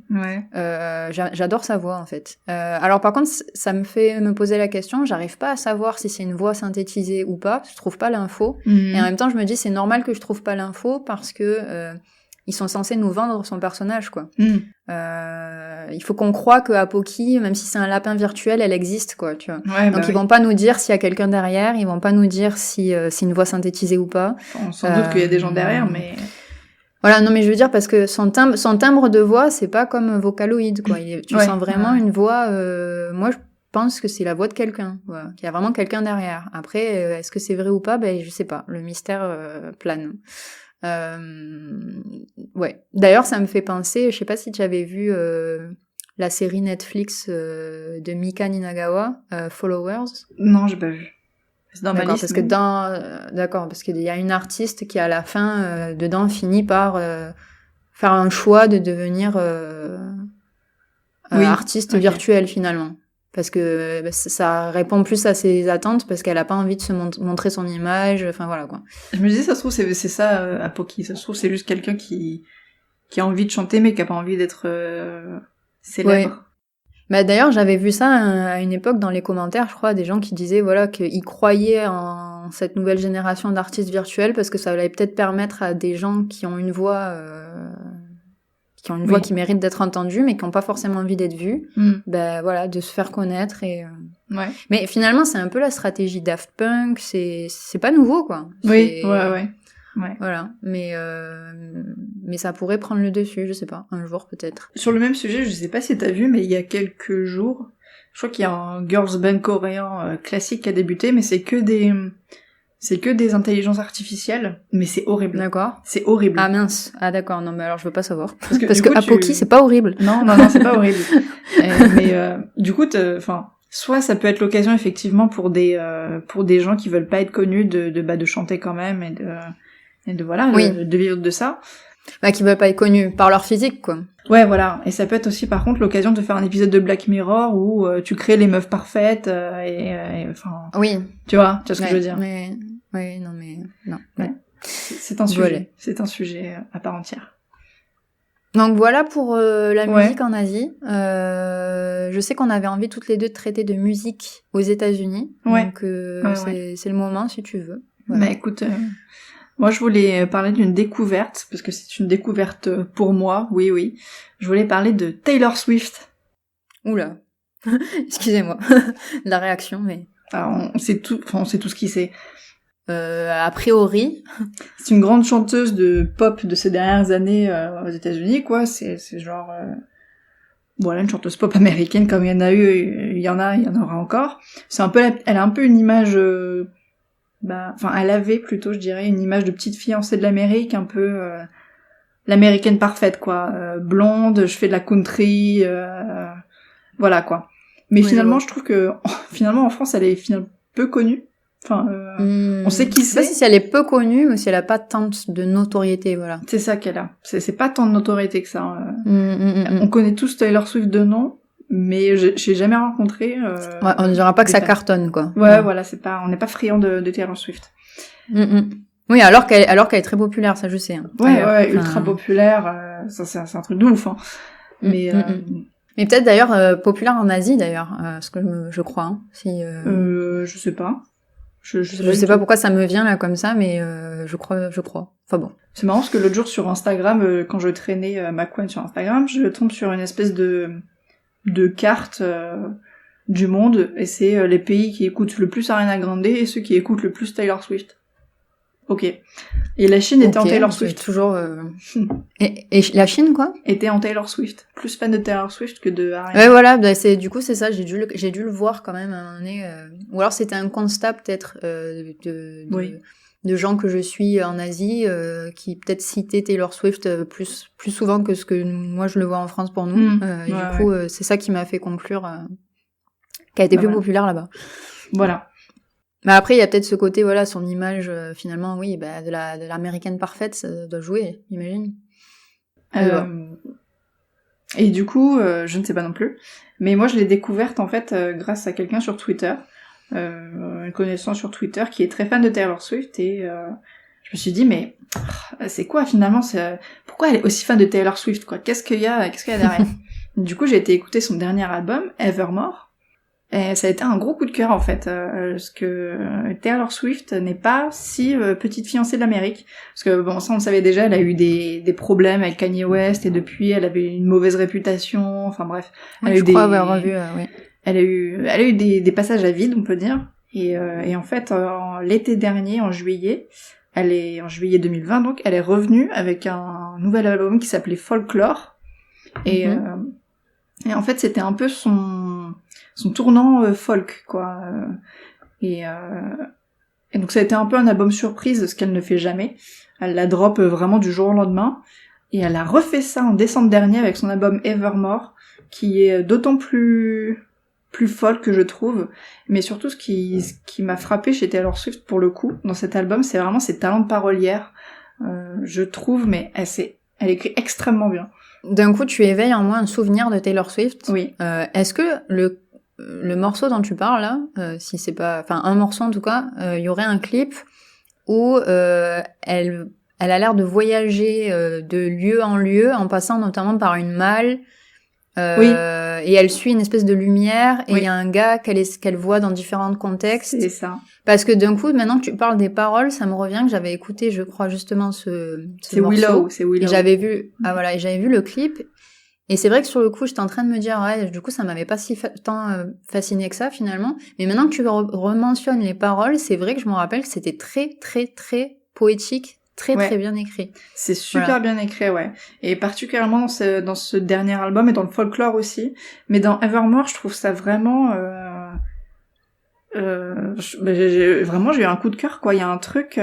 B: J'adore sa voix, en fait. Alors, par contre, ça me fait me poser la question, j'arrive pas à savoir si c'est une voix synthétisée ou pas, je trouve pas l'info. Et en même temps, je me dis, c'est normal que je trouve pas l'info, parce que ils sont censés nous vendre son personnage, quoi. Il faut qu'on croie que Apoki, même si c'est un lapin virtuel, elle existe, quoi, tu vois. Donc ils vont pas nous dire s'il y a quelqu'un derrière, ils vont pas nous dire si c'est une voix synthétisée ou pas.
C: Sans doute qu'il y a des gens derrière, mais...
B: Voilà, non mais je veux dire, parce que son timbre de voix, c'est pas comme Vocaloid, quoi. Tu sens vraiment une voix... moi, je pense que c'est la voix de quelqu'un, voilà, qu'il y a vraiment quelqu'un derrière. Après, est-ce que c'est vrai ou pas? Ben, je sais pas. Le mystère plane. Ouais. D'ailleurs, ça me fait penser, je sais pas si tu avais vu la série Netflix de Mika Ninagawa, Followers.
C: Non, j'ai pas vu. C'est dans ma liste.
B: Parce que d'accord, parce qu'il y a une artiste qui à la fin dedans finit par faire un choix de devenir artiste virtuel finalement. Parce que ça répond plus à ses attentes, parce qu'elle a pas envie de se montrer son image, enfin voilà, quoi.
C: Je me disais, ça se trouve, c'est ça, Apoki, ça se trouve, c'est juste quelqu'un qui a envie de chanter, mais qui a pas envie d'être célèbre.
B: Ouais. Bah, d'ailleurs, j'avais vu ça à une époque dans les commentaires, je crois, des gens qui disaient, voilà, qu'ils croyaient en cette nouvelle génération d'artistes virtuels, parce que ça allait peut-être permettre à des gens qui ont une voix... voix qui mérite d'être entendue, mais qui n'ont pas forcément envie d'être vues, ben voilà, de se faire connaître et. Mais finalement, c'est un peu la stratégie Daft Punk. C'est pas nouveau, quoi.
C: Ouais.
B: Voilà, mais ça pourrait prendre le dessus, je sais pas, un jour peut-être.
C: Sur le même sujet, je sais pas si t'as vu, mais il y a quelques jours, je crois qu'il y a un girls band coréen classique qui a débuté, mais c'est que des intelligences artificielles, mais c'est horrible.
B: D'accord.
C: C'est horrible.
B: Ah mince. Ah d'accord, non mais alors je veux pas savoir. Parce que Apoki, c'est pas horrible.
C: Non, c'est pas horrible. Mais du coup, soit ça peut être l'occasion effectivement pour des gens qui veulent pas être connus de chanter quand même et de voilà, de vivre de ça.
B: Bah, qui veulent pas être connus par leur physique, quoi.
C: Ouais, voilà. Et ça peut être aussi, par contre, l'occasion de faire un épisode de Black Mirror où tu crées les meufs parfaites et enfin...
B: Oui.
C: Tu vois ce que je veux dire.
B: Oui, non, mais... Non.
C: Ouais. C'est un sujet. Voilà. C'est un sujet à part entière.
B: Donc voilà pour la musique en Asie. Je sais qu'on avait envie toutes les deux de traiter de musique aux États-Unis. Donc c'est le moment, si tu veux. Voilà.
C: Bah écoute... Moi, je voulais parler d'une découverte, parce que c'est une découverte pour moi, oui. Je voulais parler de Taylor Swift.
B: Oula. Excusez-moi. La réaction, mais...
C: Enfin, on sait tout ce qu'il sait.
B: A priori.
C: C'est une grande chanteuse de pop de ces dernières années aux États-Unis, quoi. C'est genre... Voilà, une chanteuse pop américaine, comme il y en a eu, il y en aura encore. C'est un peu... Elle a un peu une image... elle avait plutôt, je dirais, une image de petite fiancée de l'Amérique, un peu l'américaine parfaite, quoi. Blonde, je fais de la country, voilà, quoi. Mais finalement, je trouve que, en France, elle est peu connue. Enfin, on sait qui c'est.
B: Je sais pas si elle est peu connue, ou si elle a pas tant de notoriété, voilà.
C: C'est ça qu'elle a. C'est pas tant de notoriété que ça. On connaît tous Taylor Swift de nom, mais j'ai jamais rencontré.
B: Ouais, on ne dira pas que ça cartonne, quoi.
C: Ouais, voilà, on n'est pas friand de Taylor Swift.
B: Oui, alors qu'elle est très populaire, ça je sais. Hein,
C: ouais, ultra populaire. Ça, c'est un truc de ouf. Hein. Mais
B: peut-être d'ailleurs populaire en Asie d'ailleurs, ce que je crois. Hein, si.
C: Je sais pas. Je
B: sais pas pourquoi ça me vient là comme ça, mais je crois. Enfin bon.
C: C'est marrant parce que l'autre jour sur Instagram, quand je traînais McQueen sur Instagram, je tombe sur une espèce de carte du monde, et c'est les pays qui écoutent le plus Ariana Grande et ceux qui écoutent le plus Taylor Swift. Ok. Et la Chine était en Taylor Swift.
B: Toujours. Et la Chine quoi
C: était en Taylor Swift. Plus fan de Taylor Swift que de Ariana.
B: Ouais, voilà. Bah, c'est ça. J'ai dû le voir quand même à un moment donné. Ou alors c'était un constat peut-être de gens que je suis en Asie qui peut-être citaient Taylor Swift plus souvent que ce que moi je le vois en France pour nous. Et du coup, c'est ça qui m'a fait conclure qu'elle était plus populaire là-bas.
C: Voilà.
B: Mais après, il y a peut-être ce côté, voilà, son image, finalement, oui, bah, de l'américaine parfaite, ça doit jouer, j'imagine.
C: Et du coup, je ne sais pas non plus. Mais moi, je l'ai découverte, en fait, grâce à quelqu'un sur Twitter. Une connaissance sur Twitter qui est très fan de Taylor Swift. Et je me suis dit, mais c'est quoi, finalement, pourquoi elle est aussi fan de Taylor Swift, quoi? Qu'est-ce qu'il y a derrière? Du coup, j'ai été écouter son dernier album, Evermore. Et ça a été un gros coup de cœur en fait, parce que Taylor Swift n'est pas si petite fiancée de l'Amérique. Parce que bon, ça on le savait déjà, elle a eu des problèmes avec Kanye West et depuis elle avait une mauvaise réputation. Enfin bref, elle a eu elle a eu des passages à vide, on peut dire. Et en fait, l'été dernier, en juillet 2020 donc, elle est revenue avec un nouvel album qui s'appelait Folklore. Et en fait, c'était un peu son tournant folk, quoi. Et donc ça a été un peu un album surprise, ce qu'elle ne fait jamais. Elle la drop vraiment du jour au lendemain. Et elle a refait ça en décembre dernier avec son album Evermore, qui est d'autant plus folk que je trouve. Mais surtout, ce qui m'a frappé chez Taylor Swift, pour le coup, dans cet album, c'est vraiment ses talents de parolière. Je trouve, mais elle écrit extrêmement bien.
B: D'un coup, tu éveilles en moi un souvenir de Taylor Swift.
C: Oui.
B: Est-ce que le morceau dont tu parles là, si c'est pas, enfin un morceau en tout cas, il y aurait un clip où elle a l'air de voyager de lieu en lieu en passant notamment par une malle. Et elle suit une espèce de lumière et il y a un gars qu'elle voit dans différents contextes.
C: C'est ça.
B: Parce que d'un coup, maintenant que tu parles des paroles, ça me revient que j'avais écouté, je crois justement ce
C: c'est
B: morceau.
C: C'est Willow.
B: Et j'avais vu, j'avais vu le clip. Et c'est vrai que sur le coup, j'étais en train de me dire, ouais, du coup, ça m'avait pas si tant fasciné que ça finalement. Mais maintenant que tu rementionnes les paroles, c'est vrai que je me rappelle que c'était très, très, très poétique. Très bien écrit.
C: C'est super bien écrit, ouais. Et particulièrement dans ce dernier album et dans le folklore aussi. Mais dans Evermore, je trouve ça vraiment... j'ai eu un coup de cœur, quoi. Il y a un truc...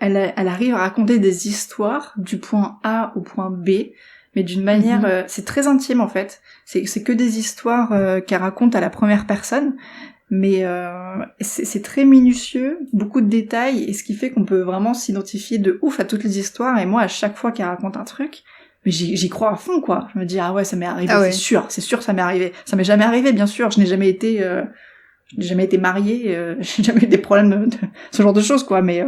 C: elle arrive à raconter des histoires du point A au point B, mais d'une manière... c'est très intime, en fait. C'est que des histoires qu'elle raconte à la première personne. Mais c'est très minutieux, beaucoup de détails, et ce qui fait qu'on peut vraiment s'identifier de ouf à toutes les histoires. Et moi, à chaque fois qu'elle raconte un truc, mais j'y crois à fond, quoi. Je me dis, ah ouais, ça m'est arrivé, c'est sûr, ça m'est arrivé. Ça m'est jamais arrivé, bien sûr. Je n'ai jamais été mariée, j'ai jamais eu des problèmes de ce genre de choses, quoi. Mais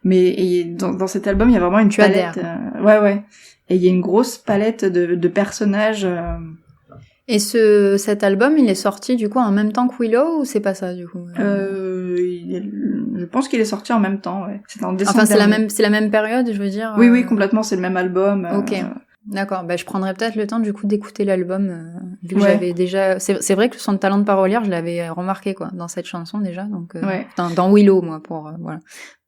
C: mais dans cet album, il y a vraiment une palette. Et il y a une grosse palette de personnages.
B: Et cet album, il est sorti du coup en même temps que Willow ou c'est pas ça du coup
C: Je pense qu'il est sorti en même temps, ouais. C'était en décembre.
B: Enfin, c'est la même période, je veux dire.
C: Oui, complètement, c'est le même album.
B: Ok, d'accord. Bah, je prendrais peut-être le temps du coup d'écouter l'album, vu que j'avais déjà. C'est vrai que son talent de parolière, je l'avais remarqué quoi dans cette chanson déjà, donc dans Willow, moi pour voilà.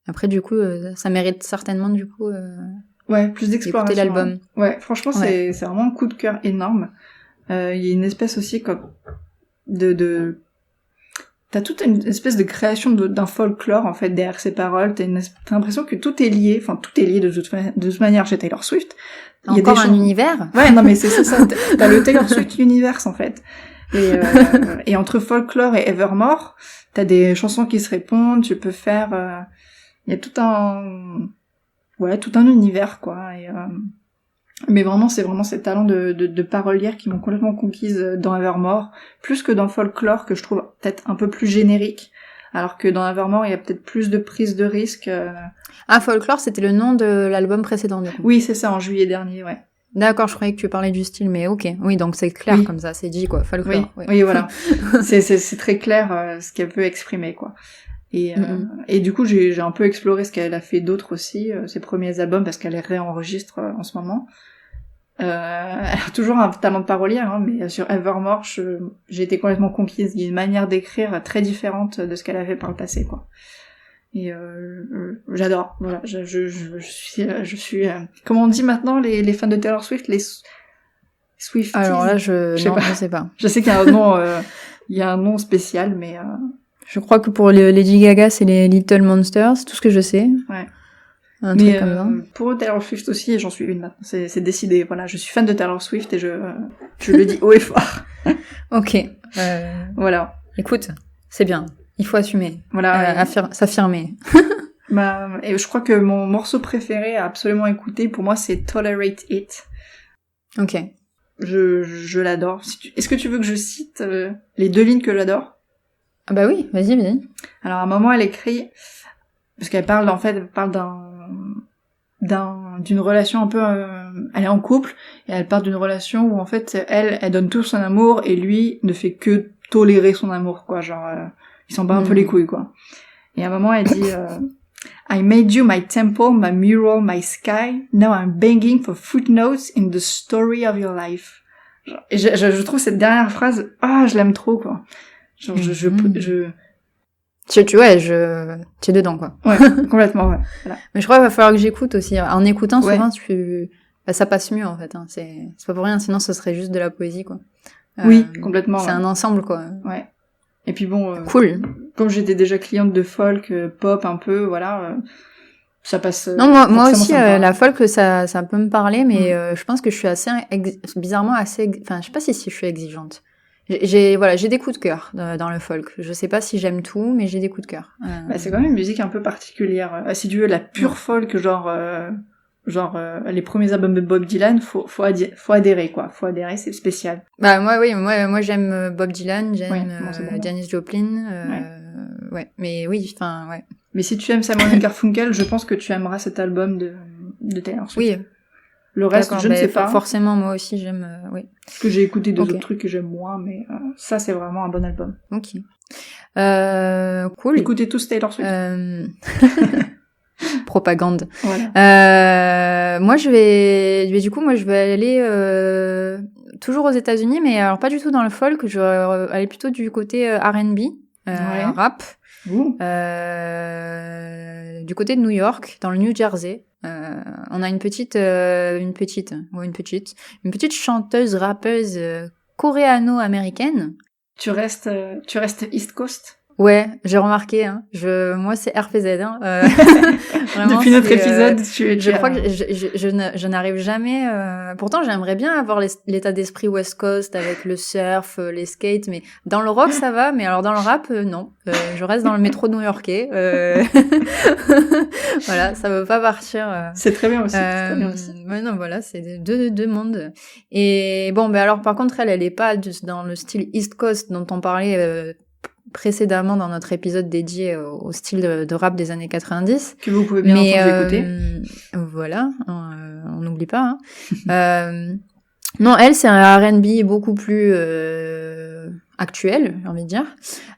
B: Après du coup, ça mérite certainement du coup.
C: Plus d'exploration.
B: D'écouter l'album.
C: Ouais, franchement, c'est vraiment un coup de cœur énorme. Il y a une espèce aussi comme t'as toute une espèce de création d'un folklore en fait derrière ces paroles. T'as l'impression que tout est lié, enfin tout est lié de toute manière chez Taylor Swift.
B: Il y a encore un univers.
C: Ouais, non mais c'est ça. T'as le Taylor Swift universe en fait. Et entre folklore et Evermore, t'as des chansons qui se répondent. Tu peux faire, il y a tout un univers quoi. Mais vraiment, c'est vraiment ces talents de parolière qui m'ont complètement conquise dans Evermore, plus que dans Folklore, que je trouve peut-être un peu plus générique, alors que dans Evermore, il y a peut-être plus de prise de risque.
B: Ah, Folklore, c'était le nom de l'album précédent, du coup.
C: Oui, c'est ça, en juillet dernier, ouais.
B: D'accord, je croyais que tu parlais du style, mais ok. Oui, donc c'est clair
C: Oui.
B: comme ça, c'est dit, quoi. Folklore.
C: Oui, voilà. c'est très clair ce qu'elle veut exprimer, quoi. Et du coup, j'ai un peu exploré ce qu'elle a fait d'autre aussi, ses premiers albums, parce qu'elle les réenregistre en ce moment. Elle a toujours un talent de parolière, hein, mais sur Evermore, j'ai été complètement conquise. Il y a une manière d'écrire très différente de ce qu'elle avait par le passé, quoi. Et j'adore. Voilà, je suis comment on dit maintenant les fans de Taylor Swift, les Swifties.
B: Alors là, je sais pas.
C: Je sais qu'il y a un nom, un nom spécial, mais
B: je crois que pour Lady Gaga, c'est les Little Monsters, c'est tout ce que je sais.
C: Ouais.
B: Un truc comme ça.
C: Pour Taylor Swift aussi, j'en suis une maintenant. C'est décidé. Voilà, je suis fan de Taylor Swift et je le dis haut et fort.
B: Ok.
C: Voilà.
B: Écoute, c'est bien. Il faut assumer.
C: Voilà.
B: S'affirmer.
C: Et je crois que mon morceau préféré à absolument écouter, pour moi, c'est Tolerate It.
B: Ok.
C: Je l'adore. Est-ce que tu veux que je cite les 2 lignes que j'adore?
B: Ah bah oui, vas-y.
C: Alors à un moment, elle écrit, parce qu'elle parle d'une relation un peu, elle est en couple et elle parle d'une relation où en fait elle donne tout son amour et lui ne fait que tolérer son amour, quoi, genre il s'en bat un peu les couilles, quoi. Et à un moment elle dit I made you my temple, my mural, my sky. Now I'm begging for footnotes in the story of your life. Et je trouve cette dernière phrase, je l'aime trop, quoi. Genre
B: tu es dedans, quoi.
C: Ouais, complètement, ouais. Voilà.
B: Mais je crois qu'il va falloir que j'écoute aussi. En écoutant, souvent, ça passe mieux, en fait, hein. C'est pas pour rien, sinon ce serait juste de la poésie, quoi.
C: Oui, complètement.
B: C'est un ensemble, quoi.
C: Ouais. Et puis bon,
B: cool.
C: Comme j'étais déjà cliente de folk, pop un peu, voilà, ça passe.
B: Non, moi aussi, la folk, ça peut me parler, mais je pense que je suis bizarrement assez, enfin, je sais pas si je suis exigeante. J'ai des coups de cœur dans le folk. Je sais pas si j'aime tout, mais j'ai des coups de cœur.
C: C'est quand même une musique un peu particulière. Si tu veux la pure folk, genre les premiers albums de Bob Dylan, faut adhérer, quoi. Faut adhérer, c'est spécial.
B: Bah moi j'aime Bob Dylan, j'aime Janis Joplin. Ouais, mais oui, enfin ouais.
C: Mais si tu aimes Simon & Garfunkel, je pense que tu aimeras cet album de Taylor Swift.
B: Oui.
C: Le reste, je ne sais pas.
B: Forcément, moi aussi, j'aime, oui.
C: Parce que j'ai écouté deux autres trucs que j'aime moins, mais ça, c'est vraiment un bon album.
B: Ok. Cool.
C: Écoutez tous Taylor Swift.
B: Propagande.
C: Voilà.
B: Moi, je vais aller toujours aux États-Unis, mais alors pas du tout dans le folk. Je vais aller plutôt du côté R&B, rap. Du côté de New York, dans le New Jersey. On a une petite chanteuse rappeuse coréano-américaine.
C: Tu restes East Coast?
B: Ouais, j'ai remarqué, hein. Moi, c'est RPZ, hein.
C: Vraiment, depuis notre épisode,
B: je crois que je n'arrive jamais, pourtant, j'aimerais bien avoir l'état d'esprit West Coast avec le surf, les skates, mais dans le rock, ça va, mais alors dans le rap, non. Je reste dans le métro new-yorkais, voilà, ça veut pas partir.
C: C'est très bien aussi,
B: Ouais, non, voilà, c'est deux mondes. Et bon, alors, par contre, elle est pas dans le style East Coast dont on parlait, précédemment dans notre épisode dédié au style de rap des années 90.
C: Que vous pouvez bien entendu écouter.
B: Voilà, on n'oublie pas. Hein. Non, elle, c'est un R&B beaucoup plus actuel, j'ai envie de dire.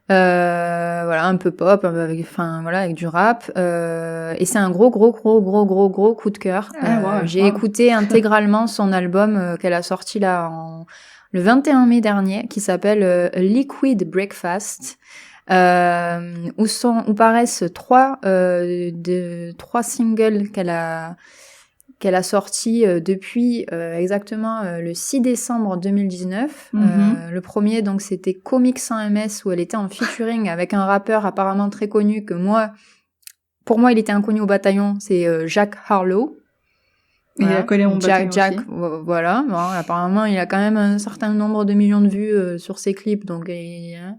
B: Voilà, un peu pop, avec du rap. Et c'est un gros coup de cœur. J'ai écouté intégralement son album qu'elle a sorti là le 21 mai dernier, qui s'appelle Liquid Breakfast, où paraissent trois singles qu'elle a sortis depuis exactement le 6 décembre 2019. Le premier, donc, c'était Comics sans MS, où elle était en featuring avec un rappeur apparemment très connu pour moi, il était inconnu au bataillon, c'est Jack Harlow.
C: Et il a collé mon
B: Jack, voilà. Bon, apparemment, il a quand même un certain nombre de millions de vues sur ses clips, donc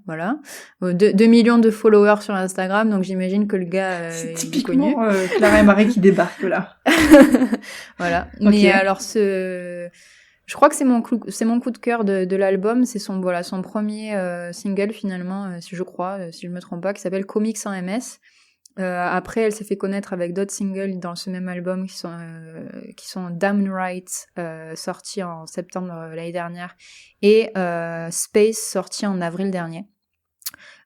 B: voilà. 2 millions de followers sur Instagram, donc j'imagine que le gars
C: c'est
B: est
C: typiquement
B: connu.
C: Clara et Marie qui débarquent là.
B: Voilà.
C: Ok.
B: Mais alors je crois que c'est mon coup de cœur de l'album, c'est son premier single finalement, si je me trompe pas, qui s'appelle Comics en MS. Après, elle s'est fait connaître avec d'autres singles dans ce même album qui sont Damn Right, sorti en septembre l'année dernière, et Space, sorti en avril dernier.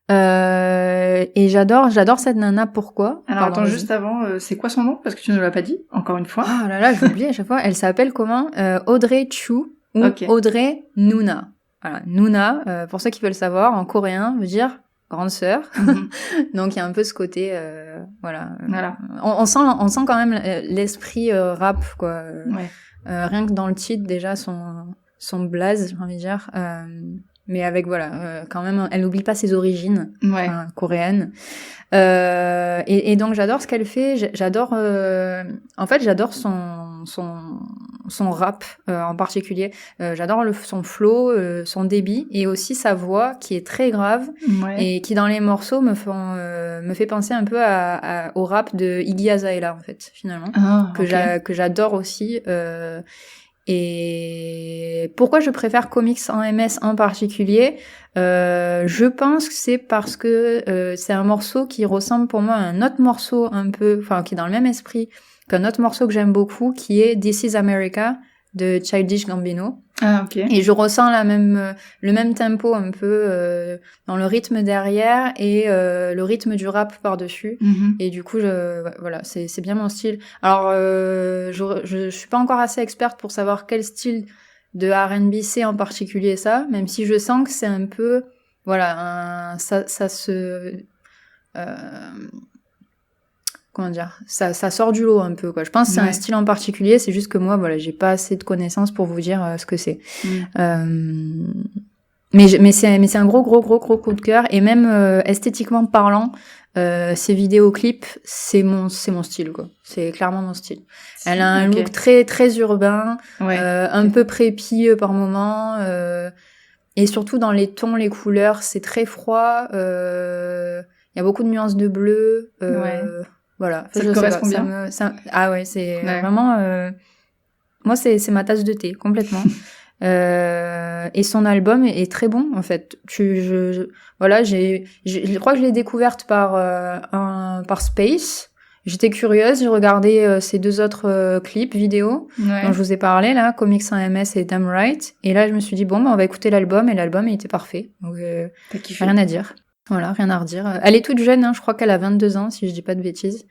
B: Et j'adore cette nana. Pourquoi?
C: Alors attends, juste avant, c'est quoi son nom? Parce que tu ne l'as pas dit, encore une fois.
B: Oh là là, j'oublie à chaque fois. Elle s'appelle comment? Audrey Chu ou Audrey Nuna. Voilà, Nuna, pour ceux qui veulent savoir, en coréen, veut dire grande sœur. Donc il y a un peu ce côté, voilà. On sent quand même l'esprit rap, quoi. Rien que dans le titre, déjà, son blaze, j'ai envie de dire. Mais avec, quand même, elle n'oublie pas ses origines coréennes. Et donc, j'adore ce qu'elle fait. J'adore son rap en particulier. J'adore son flow, son débit, et aussi sa voix qui est très grave et qui, dans les morceaux, me fait penser un peu au rap de Iggy Azalea, en fait, finalement. Que j'adore aussi. Et pourquoi je préfère Comics en MS en particulier? Je pense que c'est parce que c'est un morceau qui ressemble pour moi à un autre morceau qui est dans le même esprit qu'un autre morceau que j'aime beaucoup, qui est This Is America de Childish Gambino.
C: Ah, ok.
B: Et je ressens le même tempo un peu dans le rythme derrière et le rythme du rap par-dessus. Et du coup, c'est bien mon style. Alors, je suis pas encore assez experte pour savoir quel style de R&B c'est en particulier ça, même si je sens que c'est un peu, comment dire, ça sort du lot un peu, quoi. Je pense que c'est un style en particulier, c'est juste que moi, j'ai pas assez de connaissances pour vous dire ce que c'est. Mais c'est un gros coup de cœur, et même esthétiquement parlant, ces vidéoclips, c'est mon style, quoi. C'est clairement mon style. Elle a un look très très urbain, un peu préppy par moment, et surtout dans les tons, les couleurs, c'est très froid. Il y a beaucoup de nuances de bleu. Voilà.
C: Ça te correspond bien.
B: C'est vraiment. Moi, c'est ma tasse de thé complètement. Et son album est très bon, en fait. Je crois que je l'ai découverte par Space. J'étais curieuse, j'ai regardé ces 2 autres clips vidéo dont je vous ai parlé, là, Comics en MS et Damn Right. Et là, je me suis dit, on va écouter l'album, et l'album, il était parfait. Donc, rien à dire. Voilà, rien à redire. Elle est toute jeune, je crois qu'elle a 22 ans, si je dis pas de bêtises.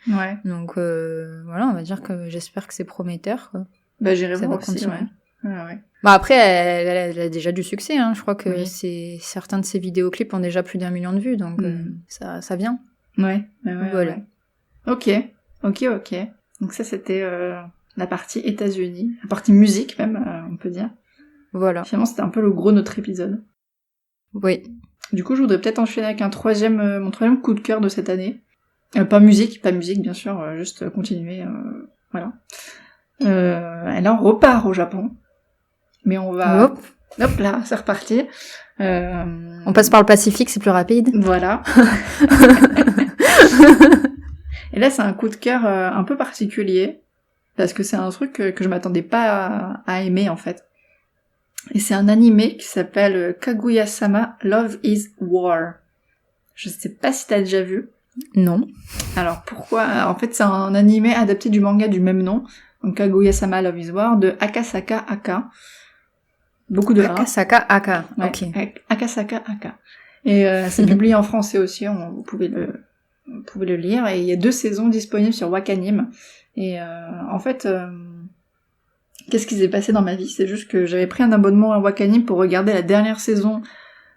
B: Donc, on va dire que j'espère que c'est prometteur, quoi.
C: J'irai voir aussi,
B: Après, elle a déjà du succès, je crois que certains de ses vidéoclips ont déjà plus d'1 million de vues, donc ça vient.
C: Voilà. Ok. Donc ça, c'était la partie États-Unis, la partie musique même, on peut dire.
B: Voilà.
C: Finalement, c'était un peu le gros de notre épisode.
B: Oui.
C: Du coup, je voudrais peut-être enchaîner avec mon troisième coup de cœur de cette année. Pas musique, bien sûr, juste continuer, voilà. Alors, on repart au Japon. Mais on va... Hop là, c'est reparti.
B: On passe par le Pacifique, c'est plus rapide.
C: Voilà. Et là, c'est un coup de cœur un peu particulier, parce que c'est un truc que je m'attendais pas à aimer, en fait. Et c'est un animé qui s'appelle Kaguya-sama Love is War. Je sais pas si t'as déjà vu.
B: Non.
C: Alors pourquoi? En fait, c'est un animé adapté du manga du même nom, donc Kaguya-sama Love is War, de Akasaka Aka. Beaucoup de
B: Akasaka Aka, ok.
C: Akasaka Aka. Et c'est publié en français aussi, vous pouvez le lire, et il y a 2 saisons disponibles sur Wakanim. Et en fait... qu'est-ce qui s'est passé dans ma vie? C'est juste que j'avais pris un abonnement à Wakanim pour regarder la dernière saison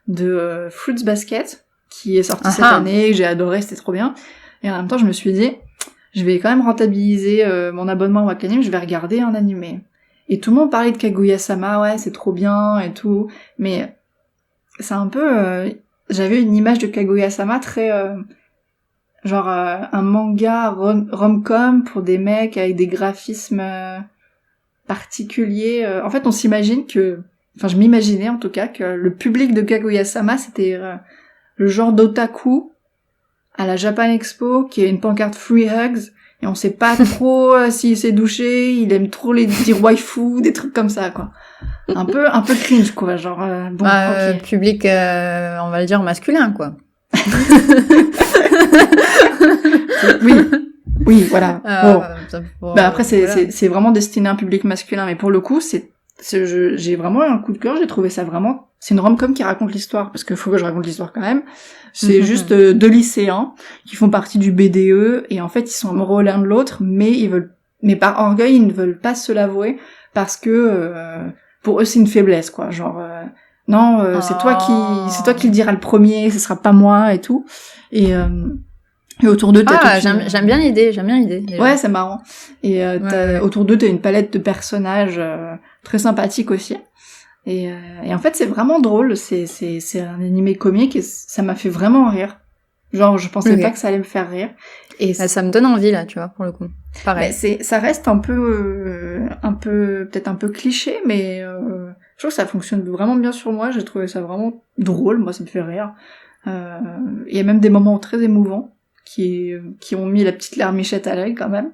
C: de Fruits Basket, qui est sortie cette année, que j'ai adoré, c'était trop bien. Et en même temps, je me suis dit, je vais quand même rentabiliser mon abonnement à Wakanim, je vais regarder un animé. Et tout le monde parlait de Kaguya-sama, c'est trop bien et tout, mais c'est un peu... j'avais une image de Kaguya-sama très... un manga rom-com pour des mecs avec des graphismes... particulier. En fait, on s'imagine que, enfin, je m'imaginais en tout cas que le public de Kaguya-sama, c'était le genre d'otaku à la Japan Expo qui a une pancarte Free Hugs et on sait pas trop s'il s'est douché, il aime trop les dire waifu, des trucs comme ça quoi. Un peu cringe quoi, genre bon OK.
B: Public on va le dire masculin quoi.
C: Oui, voilà.
B: Bon,
C: Après c'est vraiment destiné à un public masculin mais pour le coup j'ai vraiment un coup de cœur, j'ai trouvé ça vraiment, c'est une rom-com qui raconte l'histoire, parce que faut que je raconte l'histoire quand même. C'est juste deux lycéens qui font partie du BDE, et en fait ils sont amoureux l'un de l'autre, mais par orgueil ils ne veulent pas se l'avouer, parce que pour eux c'est une faiblesse quoi, genre non c'est toi qui le diras le premier, ce sera pas moi et tout, et autour d'eux,
B: j'aime bien l'idée. Déjà.
C: Ouais, c'est marrant. Et autour d'eux, t'as une palette de personnages très sympathiques aussi. Et en fait, c'est vraiment drôle. C'est un animé comique et ça m'a fait vraiment rire. Genre, je pensais pas que ça allait me faire rire. Et
B: ça me donne envie là, tu vois, pour le coup. Pareil.
C: Ça reste peut-être un peu cliché, mais je trouve que ça fonctionne vraiment bien sur moi. J'ai trouvé ça vraiment drôle. Moi, ça me fait rire. Il y a même des moments très émouvants qui ont mis la petite larmichette à l'œil quand même.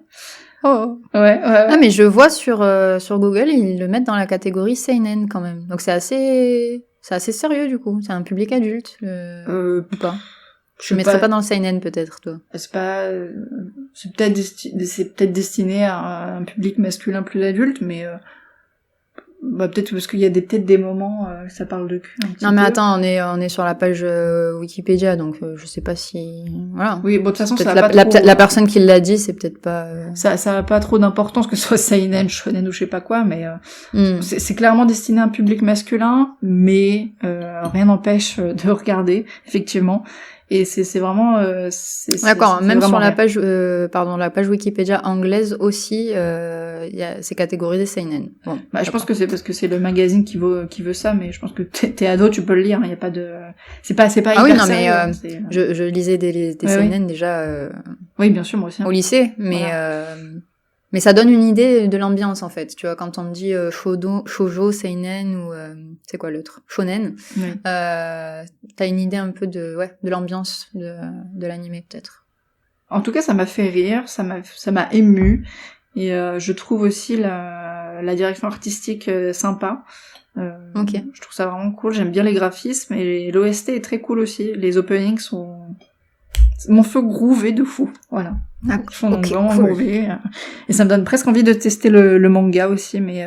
B: Oh.
C: Ouais.
B: Ah mais je vois sur Google, ils le mettent dans la catégorie seinen quand même. Donc c'est assez sérieux du coup. C'est un public adulte ou pas. Je mettrais pas dans le seinen peut-être toi.
C: C'est peut-être destiné à un public masculin plus adulte, mais peut-être parce qu'il y a peut-être des moments ça parle de cul un petit peu.
B: Non mais attends, on est sur la page Wikipédia, donc je sais pas si voilà.
C: Oui, bon de toute façon ça
B: va pas trop, la personne qui l'a dit, c'est peut-être pas
C: ça a pas trop d'importance que ce soit seinen, shonen ou je sais pas quoi, mais c'est clairement destiné à un public masculin, mais rien n'empêche de regarder effectivement. Et c'est vraiment
B: d'accord, même sur la
C: page
B: la page Wikipédia anglaise aussi c'est catégorisé seinen. Bon,
C: je pense que c'est parce que c'est le magazine qui veut ça, mais je pense que t'es ado, tu peux le lire, il y a pas de c'est pas hyper sérieux,
B: mais je lisais des seinen déjà
C: oui, bien sûr, moi aussi.
B: Au lycée, mais mais ça donne une idée de l'ambiance en fait, tu vois, quand on me dit shoujo, seinen ou c'est quoi l'autre, shonen, t'as une idée un peu de l'ambiance de l'animé peut-être.
C: En tout cas, ça m'a fait rire, ça m'a ému, et je trouve aussi la direction artistique sympa. Je trouve ça vraiment cool, j'aime bien les graphismes, et l'OST est très cool aussi, les openings sont mon feu groové de fou, voilà. Ils font vraiment groover, et ça me donne presque envie de tester le manga aussi, mais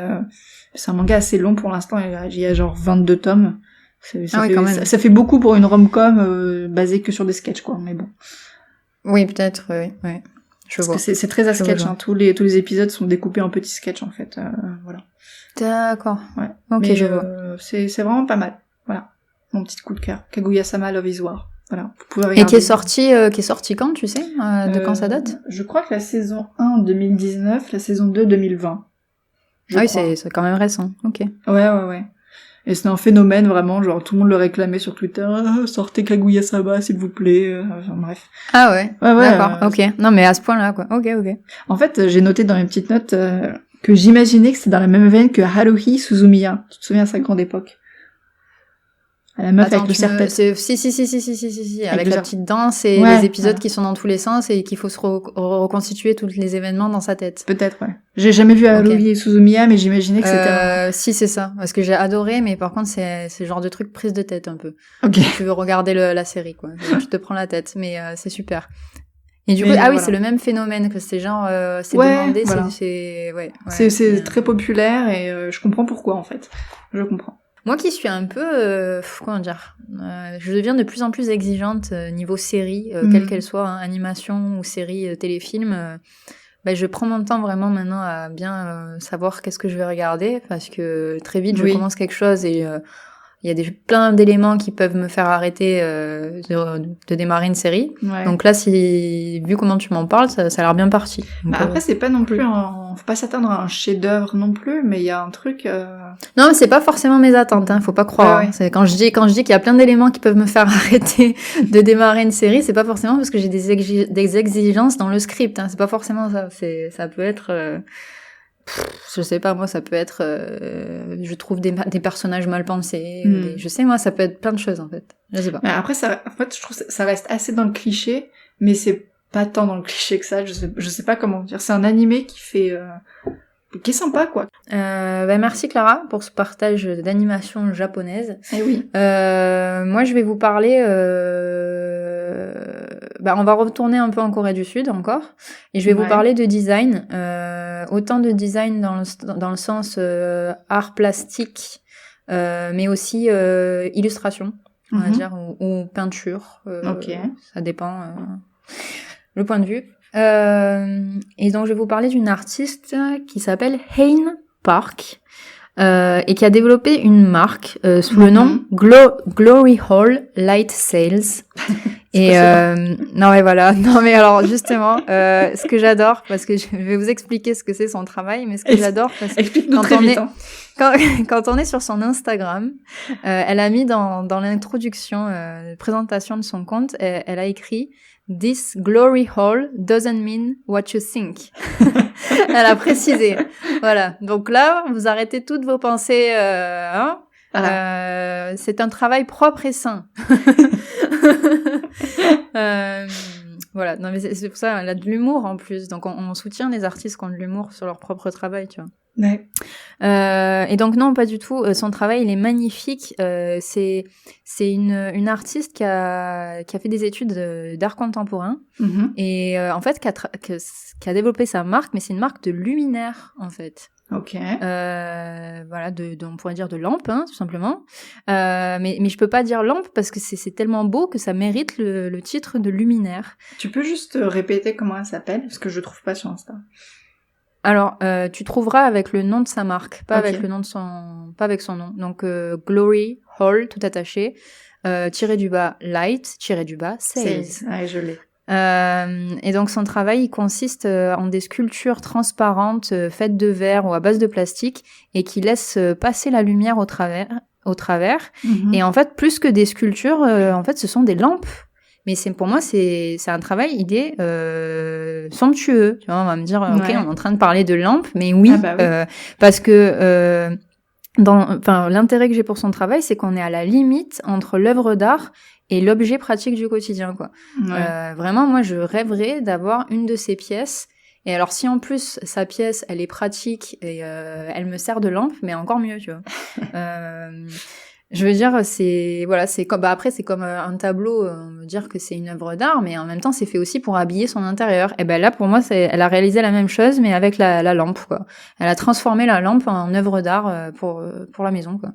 C: c'est un manga assez long pour l'instant, il y a genre 22 tomes. Ça fait beaucoup pour une rom-com basée que sur des sketchs quoi, mais bon.
B: Oui, peut-être, oui. Je vois.
C: Parce que c'est très à sketch, tous les épisodes sont découpés en petits sketchs en fait, voilà.
B: D'accord.
C: Ouais.
B: Ok,
C: mais
B: je vois.
C: C'est vraiment pas mal, voilà. Mon petit coup de cœur. Kaguya-sama Love is War. Voilà, vous pouvez regarder.
B: Et qui est sorti quand, tu sais, de quand ça date?
C: Je crois que la saison 1 2019, la saison 2 2020.
B: Oui, c'est quand même récent. Ok.
C: Ouais. Et c'est un phénomène vraiment, genre tout le monde le réclamait sur Twitter, sortez Kaguya-sama s'il vous plaît, bref.
B: Ah ouais. D'accord. Ok. Non mais à ce point-là quoi. Ok.
C: En fait, j'ai noté dans mes petites notes que j'imaginais que c'était dans la même veine que Haruhi Suzumiya. Tu te souviens de sa grande époque? La meuf avec le serre-tête.
B: Si. Avec la petite danse et les épisodes qui sont dans tous les sens et qu'il faut se reconstituer tous les événements dans sa tête.
C: Peut-être, ouais. J'ai jamais vu Haruhi Suzumiya, mais j'imaginais que c'était...
B: Si, c'est ça. Parce que j'ai adoré, mais par contre, c'est le genre de truc prise de tête un peu.
C: Ok.
B: Tu veux regarder la série, quoi. Tu te prends la tête, mais c'est super. Et du coup, oui, c'est le même phénomène, que c'est genre, c'est demandé,
C: voilà. C'est très populaire et je comprends pourquoi, en fait. Je comprends.
B: Moi qui suis un peu, comment dire, je deviens de plus en plus exigeante niveau série, quelle qu'elle soit, animation ou série, téléfilm. Je prends mon temps vraiment maintenant à bien savoir qu'est-ce que je vais regarder, parce que très vite je commence quelque chose et il y a plein d'éléments qui peuvent me faire arrêter de démarrer une série. Ouais. Donc là, vu comment tu m'en parles, ça a l'air bien parti. Donc,
C: après, c'est pas non plus faut pas s'attendre à un chef-d'œuvre non plus, mais il y a un truc.
B: Non, mais c'est pas forcément mes attentes, faut pas croire. Ouais. C'est quand je dis qu'il y a plein d'éléments qui peuvent me faire arrêter de démarrer une série, c'est pas forcément parce que j'ai des exigences dans le script. C'est pas forcément ça. Ça peut être je sais pas, moi, ça peut être, je trouve des personnages mal pensés, je sais, moi, ça peut être plein de choses, en fait. Je sais pas.
C: Mais après, en fait, je trouve que ça reste assez dans le cliché, mais c'est pas tant dans le cliché que ça, je sais pas comment dire. C'est un animé qui est sympa, quoi.
B: Merci Clara pour ce partage d'animation japonaise.
C: Eh oui.
B: Moi, je vais vous parler. On va retourner un peu en Corée du Sud encore, et je vais vous parler de design. Autant de design dans le sens art plastique, mais aussi illustration, on va dire, ou peinture. Ça dépend le point de vue. Et donc je vais vous parler d'une artiste qui s'appelle Hein Park et qui a développé une marque sous le nom Glory Hall Light Sales. Et non mais voilà, non mais alors justement ce que j'adore, parce que je vais vous expliquer ce que c'est son travail, mais ce que j'adore, parce que quand on est sur son Instagram, elle a mis dans l'introduction présentation de son compte, elle a écrit "This glory hall doesn't mean what you think." Elle a précisé. Voilà. Donc là, vous arrêtez toutes vos pensées. C'est un travail propre et sain. Voilà. Non, mais c'est pour ça, elle a de l'humour en plus. Donc on soutient les artistes qui ont de l'humour sur leur propre travail, tu vois.
C: Ouais.
B: Et donc non, pas du tout. Son travail, il est magnifique. C'est une artiste qui a fait des études d'art contemporain et en fait qui a développé sa marque, mais c'est une marque de luminaires en fait.
C: Ok.
B: Voilà, on pourrait dire de lampe, tout simplement. Mais je peux pas dire lampe parce que c'est tellement beau que ça mérite le titre de luminaire.
C: Tu peux juste répéter comment elle s'appelle, parce que je trouve pas sur Insta.
B: Alors, tu trouveras avec le nom de sa marque, pas avec le nom de pas avec son nom. Donc, Glory Hall, tout attaché, _, light, _, sales.
C: Ouais, je l'ai.
B: Et donc, son travail, il consiste en des sculptures transparentes faites de verre ou à base de plastique et qui laissent passer la lumière au travers. Et en fait, plus que des sculptures, en fait, ce sont des lampes. Mais pour moi, c'est un travail, il est somptueux. Tu vois, on va me dire, ok, on est en train de parler de lampes, mais oui, parce que l'intérêt que j'ai pour son travail, c'est qu'on est à la limite entre l'œuvre d'art et l'objet pratique du quotidien, quoi. Vraiment, moi, je rêverais d'avoir une de ces pièces. Et alors, si en plus sa pièce, elle est pratique et elle me sert de lampe, mais encore mieux, tu vois. Je veux dire, c'est comme après c'est comme un tableau, on veut dire que c'est une œuvre d'art, mais en même temps c'est fait aussi pour habiller son intérieur. Et ben là pour moi elle a réalisé la même chose mais avec la lampe, quoi. Elle a transformé la lampe en œuvre d'art pour la maison, quoi.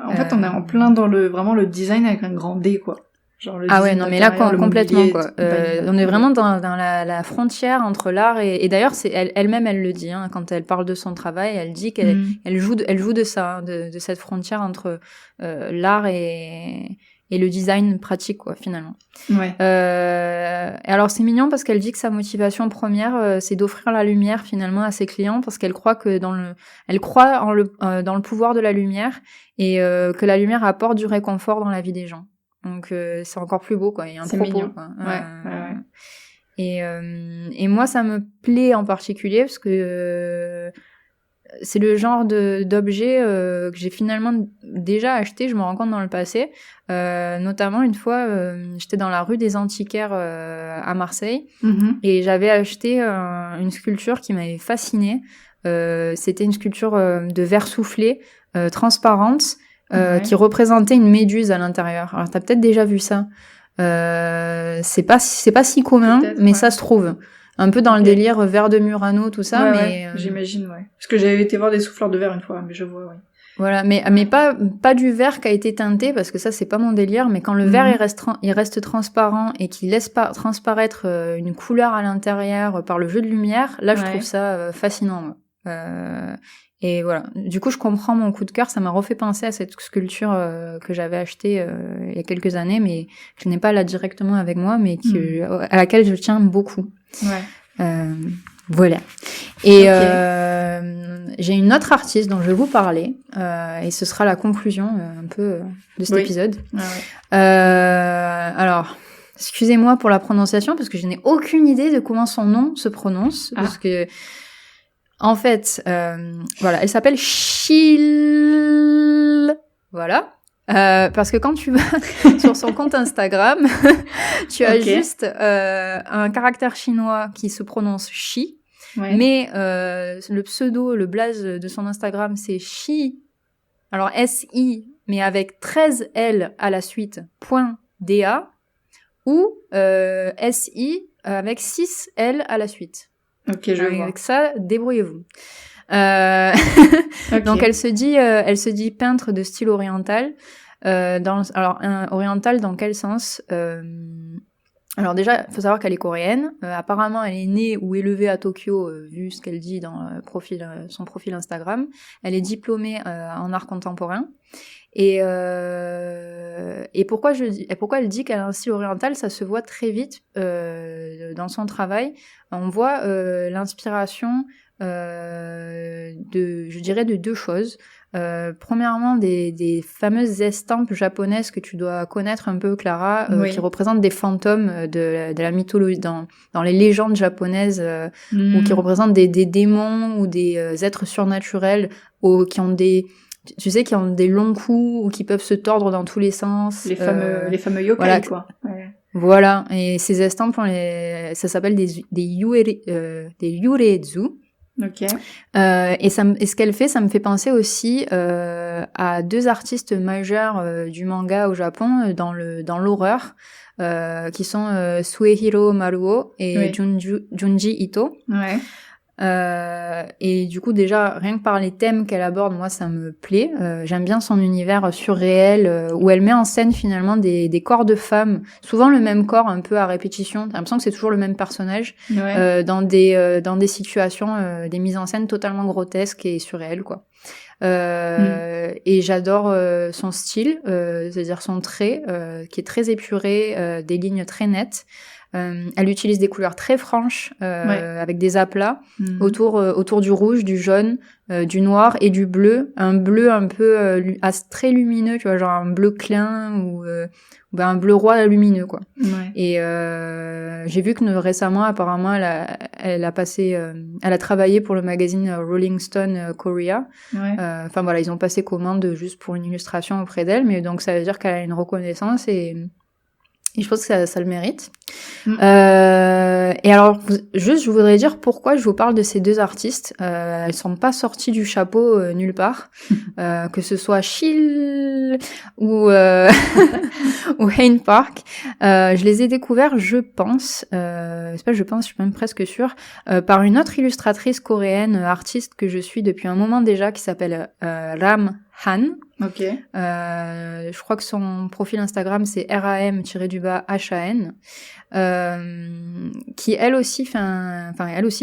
C: En fait, on est en plein dans vraiment le design avec un grand D, quoi. Genre le design
B: non mais là complètement,
C: mobilier,
B: quoi. On est vraiment dans la frontière entre l'art et d'ailleurs c'est elle-même elle le dit, quand elle parle de son travail, elle dit qu'elle joue de ça, de cette frontière entre l'art et le design pratique, quoi, finalement.
C: Ouais.
B: Et alors c'est mignon parce qu'elle dit que sa motivation première c'est d'offrir la lumière finalement à ses clients parce qu'elle croit que dans le pouvoir de la lumière et que la lumière apporte du réconfort dans la vie des gens. Donc c'est encore plus beau, quoi. Il y a un propos,
C: mignon,
B: quoi.
C: Ouais.
B: Et moi ça me plaît en particulier parce que c'est le genre d'objet que j'ai finalement déjà acheté, je me rends compte, dans le passé. Notamment une fois j'étais dans la rue des Antiquaires à Marseille et j'avais acheté une sculpture qui m'avait fascinée. C'était une sculpture de verre soufflé transparente qui représentait une méduse à l'intérieur. Alors t'as peut-être déjà vu ça. C'est pas si commun, mais ça se trouve. Un peu dans le délire verre de Murano, tout ça, mais
C: j'imagine, ouais. Parce que j'avais été voir des souffleurs de verre une fois, mais je vois, ouais.
B: Voilà, mais pas du verre qui a été teinté, parce que ça c'est pas mon délire, mais quand le verre il reste transparent et qu'il laisse pas transparaître une couleur à l'intérieur par le jeu de lumière, là je trouve ça fascinant. Et voilà, du coup je comprends mon coup de cœur, ça m'a refait penser à cette sculpture que j'avais achetée il y a quelques années, mais je n'ai pas là directement avec moi, mais à laquelle je tiens beaucoup. Voilà. Et j'ai une autre artiste dont je vais vous parler, et ce sera la conclusion un peu de cet épisode. Alors, excusez-moi pour la prononciation, parce que je n'ai aucune idée de comment son nom se prononce, parce que En fait, voilà, elle s'appelle Shil. Voilà. Parce que quand tu vas sur son compte Instagram, tu as juste un caractère chinois qui se prononce Shi, mais le pseudo, le blaze de son Instagram, c'est Shi, alors S-I, mais avec 13 L à la suite, .da, ou S-I avec 6 L à la suite.
C: Ok, je vois.
B: Avec ça, débrouillez-vous. Donc elle se dit peintre de style oriental. Oriental dans quel sens? Alors déjà, faut savoir qu'elle est coréenne. Apparemment, elle est née ou élevée à Tokyo, vu ce qu'elle dit dans son profil Instagram. Elle est diplômée en art contemporain. Et pourquoi elle dit qu'elle a un style oriental, ça se voit très vite dans son travail. On voit l'inspiration je dirais de deux choses. Premièrement, des fameuses estampes japonaises que tu dois connaître un peu, Clara, qui représentent des fantômes de la mythologie, dans les légendes japonaises, ou qui représentent des démons ou des êtres surnaturels qui ont des longs coups ou qui peuvent se tordre dans tous les sens.
C: Les fameux yokai,
B: voilà,
C: quoi. Ouais.
B: Voilà. Et ces estampes, ça s'appelle des yureizu.
C: Ok.
B: Et ce qu'elle fait, ça me fait penser aussi à deux artistes majeurs du manga au Japon dans l'horreur, qui sont Suehiro Maruo et Junji Ito.
C: Ouais.
B: Et du coup, déjà, rien que par les thèmes qu'elle aborde, moi, ça me plaît. J'aime bien son univers surréel, où elle met en scène finalement des corps de femmes, souvent le même corps, un peu à répétition. T'as l'impression que c'est toujours le même personnage, dans des situations, des mises en scène totalement grotesques et surréelles, quoi. Et j'adore son style, c'est-à-dire son trait, qui est très épuré, des lignes très nettes. Elle utilise des couleurs très franches, avec des aplats autour du rouge, du jaune, du noir et du bleu. Un bleu un peu très lumineux, tu vois, genre un bleu clin ou un bleu roi lumineux, quoi.
C: Ouais.
B: Et j'ai vu que récemment, apparemment, elle a travaillé pour le magazine Rolling Stone Korea. Enfin voilà, ils ont passé commande juste pour une illustration auprès d'elle, mais donc ça veut dire qu'elle a une reconnaissance et je pense que ça le mérite. Et alors, je voudrais dire pourquoi je vous parle de ces deux artistes. Elles sont pas sorties du chapeau nulle part. Que ce soit Shil ou Hayne Park. Je les ai découverts, je pense, je suis même presque sûre, par une autre illustratrice coréenne, artiste que je suis depuis un moment déjà, qui s'appelle Ram Han.
C: Ok.
B: Je crois que son profil Instagram c'est RAM-HAN, qui elle aussi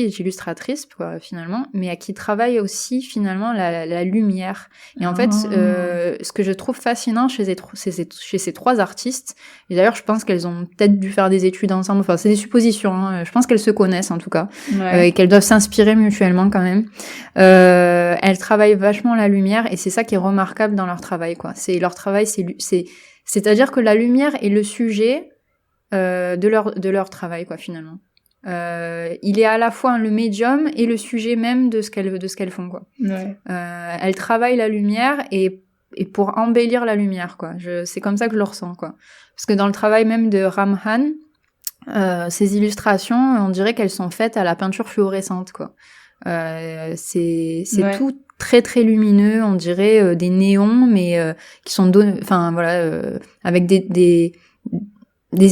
B: est illustratrice, quoi, finalement, mais qui travaille aussi finalement la lumière. Et en fait, ce que je trouve fascinant chez ces trois artistes, et d'ailleurs je pense qu'elles ont peut-être dû faire des études ensemble, enfin c'est des suppositions, hein, je pense qu'elles se connaissent en tout cas, et qu'elles doivent s'inspirer mutuellement quand même. Elles travaillent vachement la lumière et c'est ça qui est remarquable dans leur travail, quoi. C'est leur travail, c'est-à-dire que la lumière est le sujet de leur travail, quoi, finalement. Il est à la fois le médium et le sujet même de ce qu'elles font, quoi. Elles travaillent la lumière et pour embellir la lumière, quoi. C'est comme ça que je le ressens, quoi. Parce que dans le travail même de Ram Han, ces illustrations, on dirait qu'elles sont faites à la peinture fluorescente, quoi. C'est tout très très lumineux, on dirait des néons, mais qui sont avec des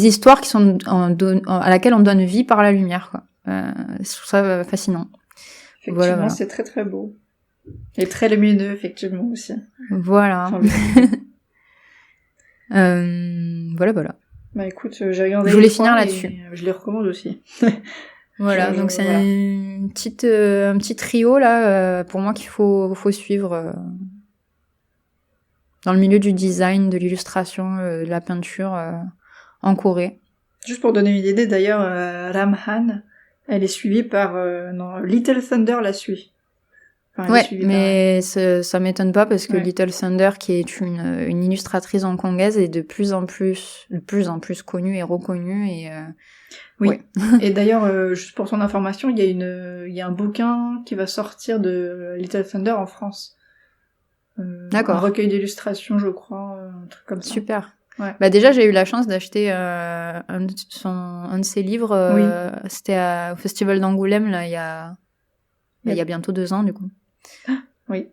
B: histoires qui sont à laquelle on donne vie par la lumière, quoi. Je trouve ça fascinant.
C: Effectivement,
B: voilà.
C: C'est très très beau et très lumineux, effectivement aussi.
B: Voilà. Voilà.
C: Bah écoute, j'ai regardé.
B: Je voulais finir là-dessus.
C: Je les recommande aussi.
B: Voilà, donc c'est un petit trio là, pour moi qu'il faut suivre dans le milieu du design, de l'illustration, de la peinture en Corée.
C: Juste pour donner une idée, d'ailleurs, Ram Han, elle est suivie par Little Thunder la suit.
B: Ouais, mais ça m'étonne pas parce que Little Thunder, qui est une illustratrice hongkongaise, est de plus en plus connue et reconnue et
C: oui.
B: Ouais.
C: Et d'ailleurs, juste pour ton information, il y a un bouquin qui va sortir de Little Thunder en France.
B: D'accord.
C: Un recueil d'illustrations, je crois, un truc comme ça.
B: Super.
C: Ouais.
B: Bah déjà, j'ai eu la chance d'acheter un de ses livres. C'était au Festival d'Angoulême là, il y a bientôt 2 ans du coup.
C: Oui.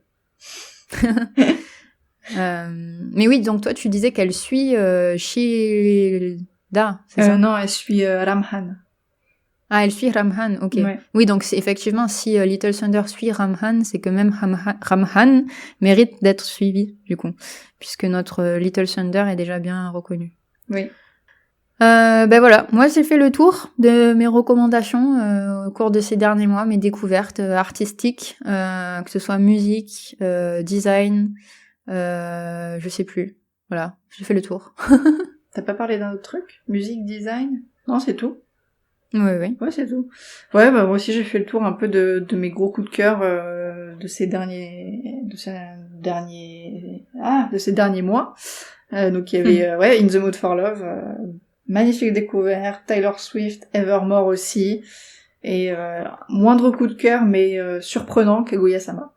B: Mais oui, donc toi, tu disais qu'elle suit Shilda, c'est ça?
C: Non, elle suit Ramhan.
B: Ah, elle suit Ramhan, ok.
C: Ouais.
B: Oui, donc c'est effectivement, si Little Thunder suit Ramhan, c'est que même Ramhan mérite d'être suivi, du coup, puisque notre Little Thunder est déjà bien reconnu.
C: Oui.
B: Ben voilà, moi j'ai fait le tour de mes recommandations au cours de ces derniers mois, mes découvertes artistiques, que ce soit musique, design, je sais plus. Voilà, j'ai fait le tour.
C: T'as pas parlé d'un autre truc? Musique, design? Non, c'est tout.
B: Oui.
C: Ouais, c'est tout. Ouais, bah moi aussi j'ai fait le tour un peu de mes gros coups de cœur de ces derniers mois. Donc il y avait In the Mood for Love, magnifique découverte, Taylor Swift, Evermore aussi, et moindre coup de cœur mais surprenant, Kaguya-sama.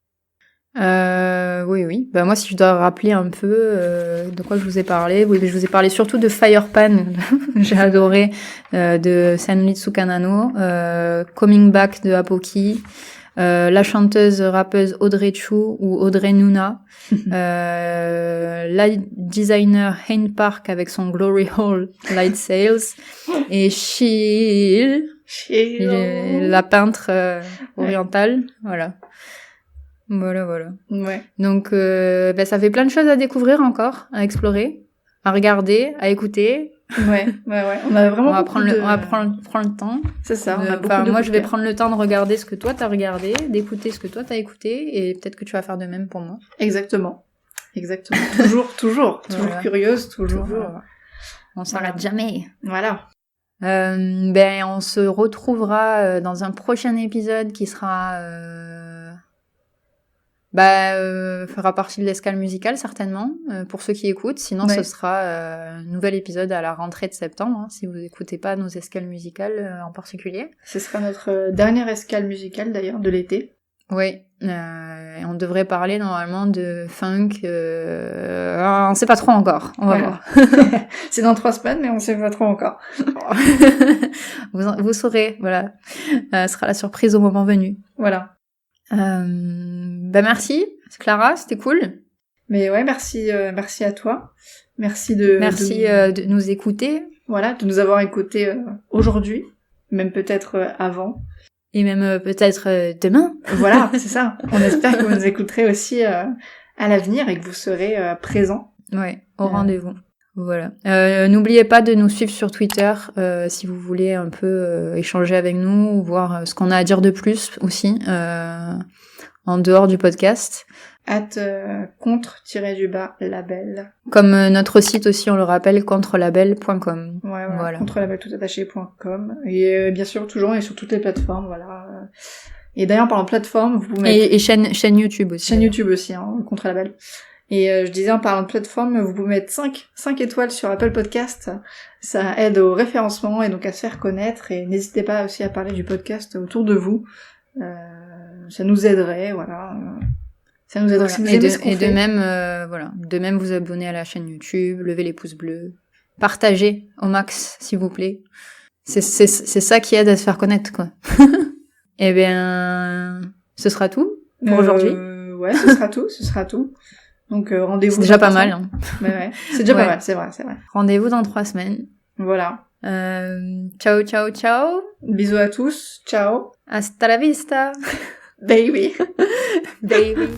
B: Oui. Bah moi, si je dois rappeler un peu de quoi je vous ai parlé, oui, je vous ai parlé surtout de Firepan, j'ai adoré, de Senritsu Kanano, Coming Back de Apoki, la chanteuse rappeuse Audrey Chu ou Audrey Nuna, la designer Hain Park avec son Glory Hall Light Sails, et Shil, la peintre orientale, voilà. Voilà.
C: Ouais.
B: Donc, ça fait plein de choses à découvrir encore, à explorer, à regarder, à écouter.
C: Ouais. On a vraiment
B: on va prendre le temps.
C: C'est ça.
B: Moi, je vais prendre le temps de regarder ce que toi t'as regardé, d'écouter ce que toi t'as écouté, et peut-être que tu vas faire de même pour moi.
C: Exactement. Toujours
B: Voilà.
C: curieuse, toujours.
B: On s'arrête jamais.
C: Voilà.
B: On se retrouvera dans un prochain épisode qui sera fera partie de l'escale musicale certainement pour ceux qui écoutent, sinon ce sera un nouvel épisode à la rentrée de septembre, hein, si vous n'écoutez pas nos escales musicales en particulier.
C: Ce sera notre dernière escale musicale d'ailleurs de l'été.
B: Oui, on devrait parler normalement de funk, on sait pas trop encore, on va voir.
C: C'est dans 3 semaines mais on sait pas trop encore.
B: vous saurez, voilà, ce sera la surprise au moment venu.
C: Voilà.
B: Merci Clara, c'était cool.
C: Mais ouais, merci à toi. Merci de
B: nous écouter.
C: Voilà, de nous avoir écoutés aujourd'hui, même peut-être avant.
B: Et même peut-être demain.
C: Voilà, c'est ça. On espère que vous nous écouterez aussi à l'avenir et que vous serez présents.
B: Ouais, au rendez-vous. Voilà. N'oubliez pas de nous suivre sur Twitter si vous voulez un peu échanger avec nous ou voir ce qu'on a à dire de plus aussi en dehors du podcast. @contre-label. Comme notre site aussi, on le rappelle, contrelabel.com.
C: Ouais, voilà. Contrelabeltoutattaché.com. Et bien sûr, toujours, et sur toutes les plateformes, voilà. Et d'ailleurs, en parlant de plateforme, vous pouvez mettre...
B: Et chaîne YouTube aussi.
C: Chaîne YouTube aussi, hein, Contrelabel. Et je disais, en parlant de plateforme, vous pouvez mettre 5 étoiles sur Apple Podcast. Ça aide au référencement et donc à se faire connaître. Et n'hésitez pas aussi à parler du podcast autour de vous. Ça nous aiderait, voilà. Ça nous aiderait.
B: Voilà. Et de même, vous abonner à la chaîne YouTube, lever les pouces bleus, partagez au max, s'il vous plaît. C'est ça qui aide à se faire connaître, quoi. Eh bien, ce sera tout pour aujourd'hui.
C: Ouais, ce sera tout. Donc rendez-vous.
B: C'est déjà pas mal. Hein.
C: Ouais. C'est déjà pas mal, c'est vrai.
B: Rendez-vous dans 3 semaines.
C: Voilà.
B: Ciao, ciao, ciao.
C: Bisous à tous. Ciao.
B: Hasta la vista.
C: Baby.
B: Baby.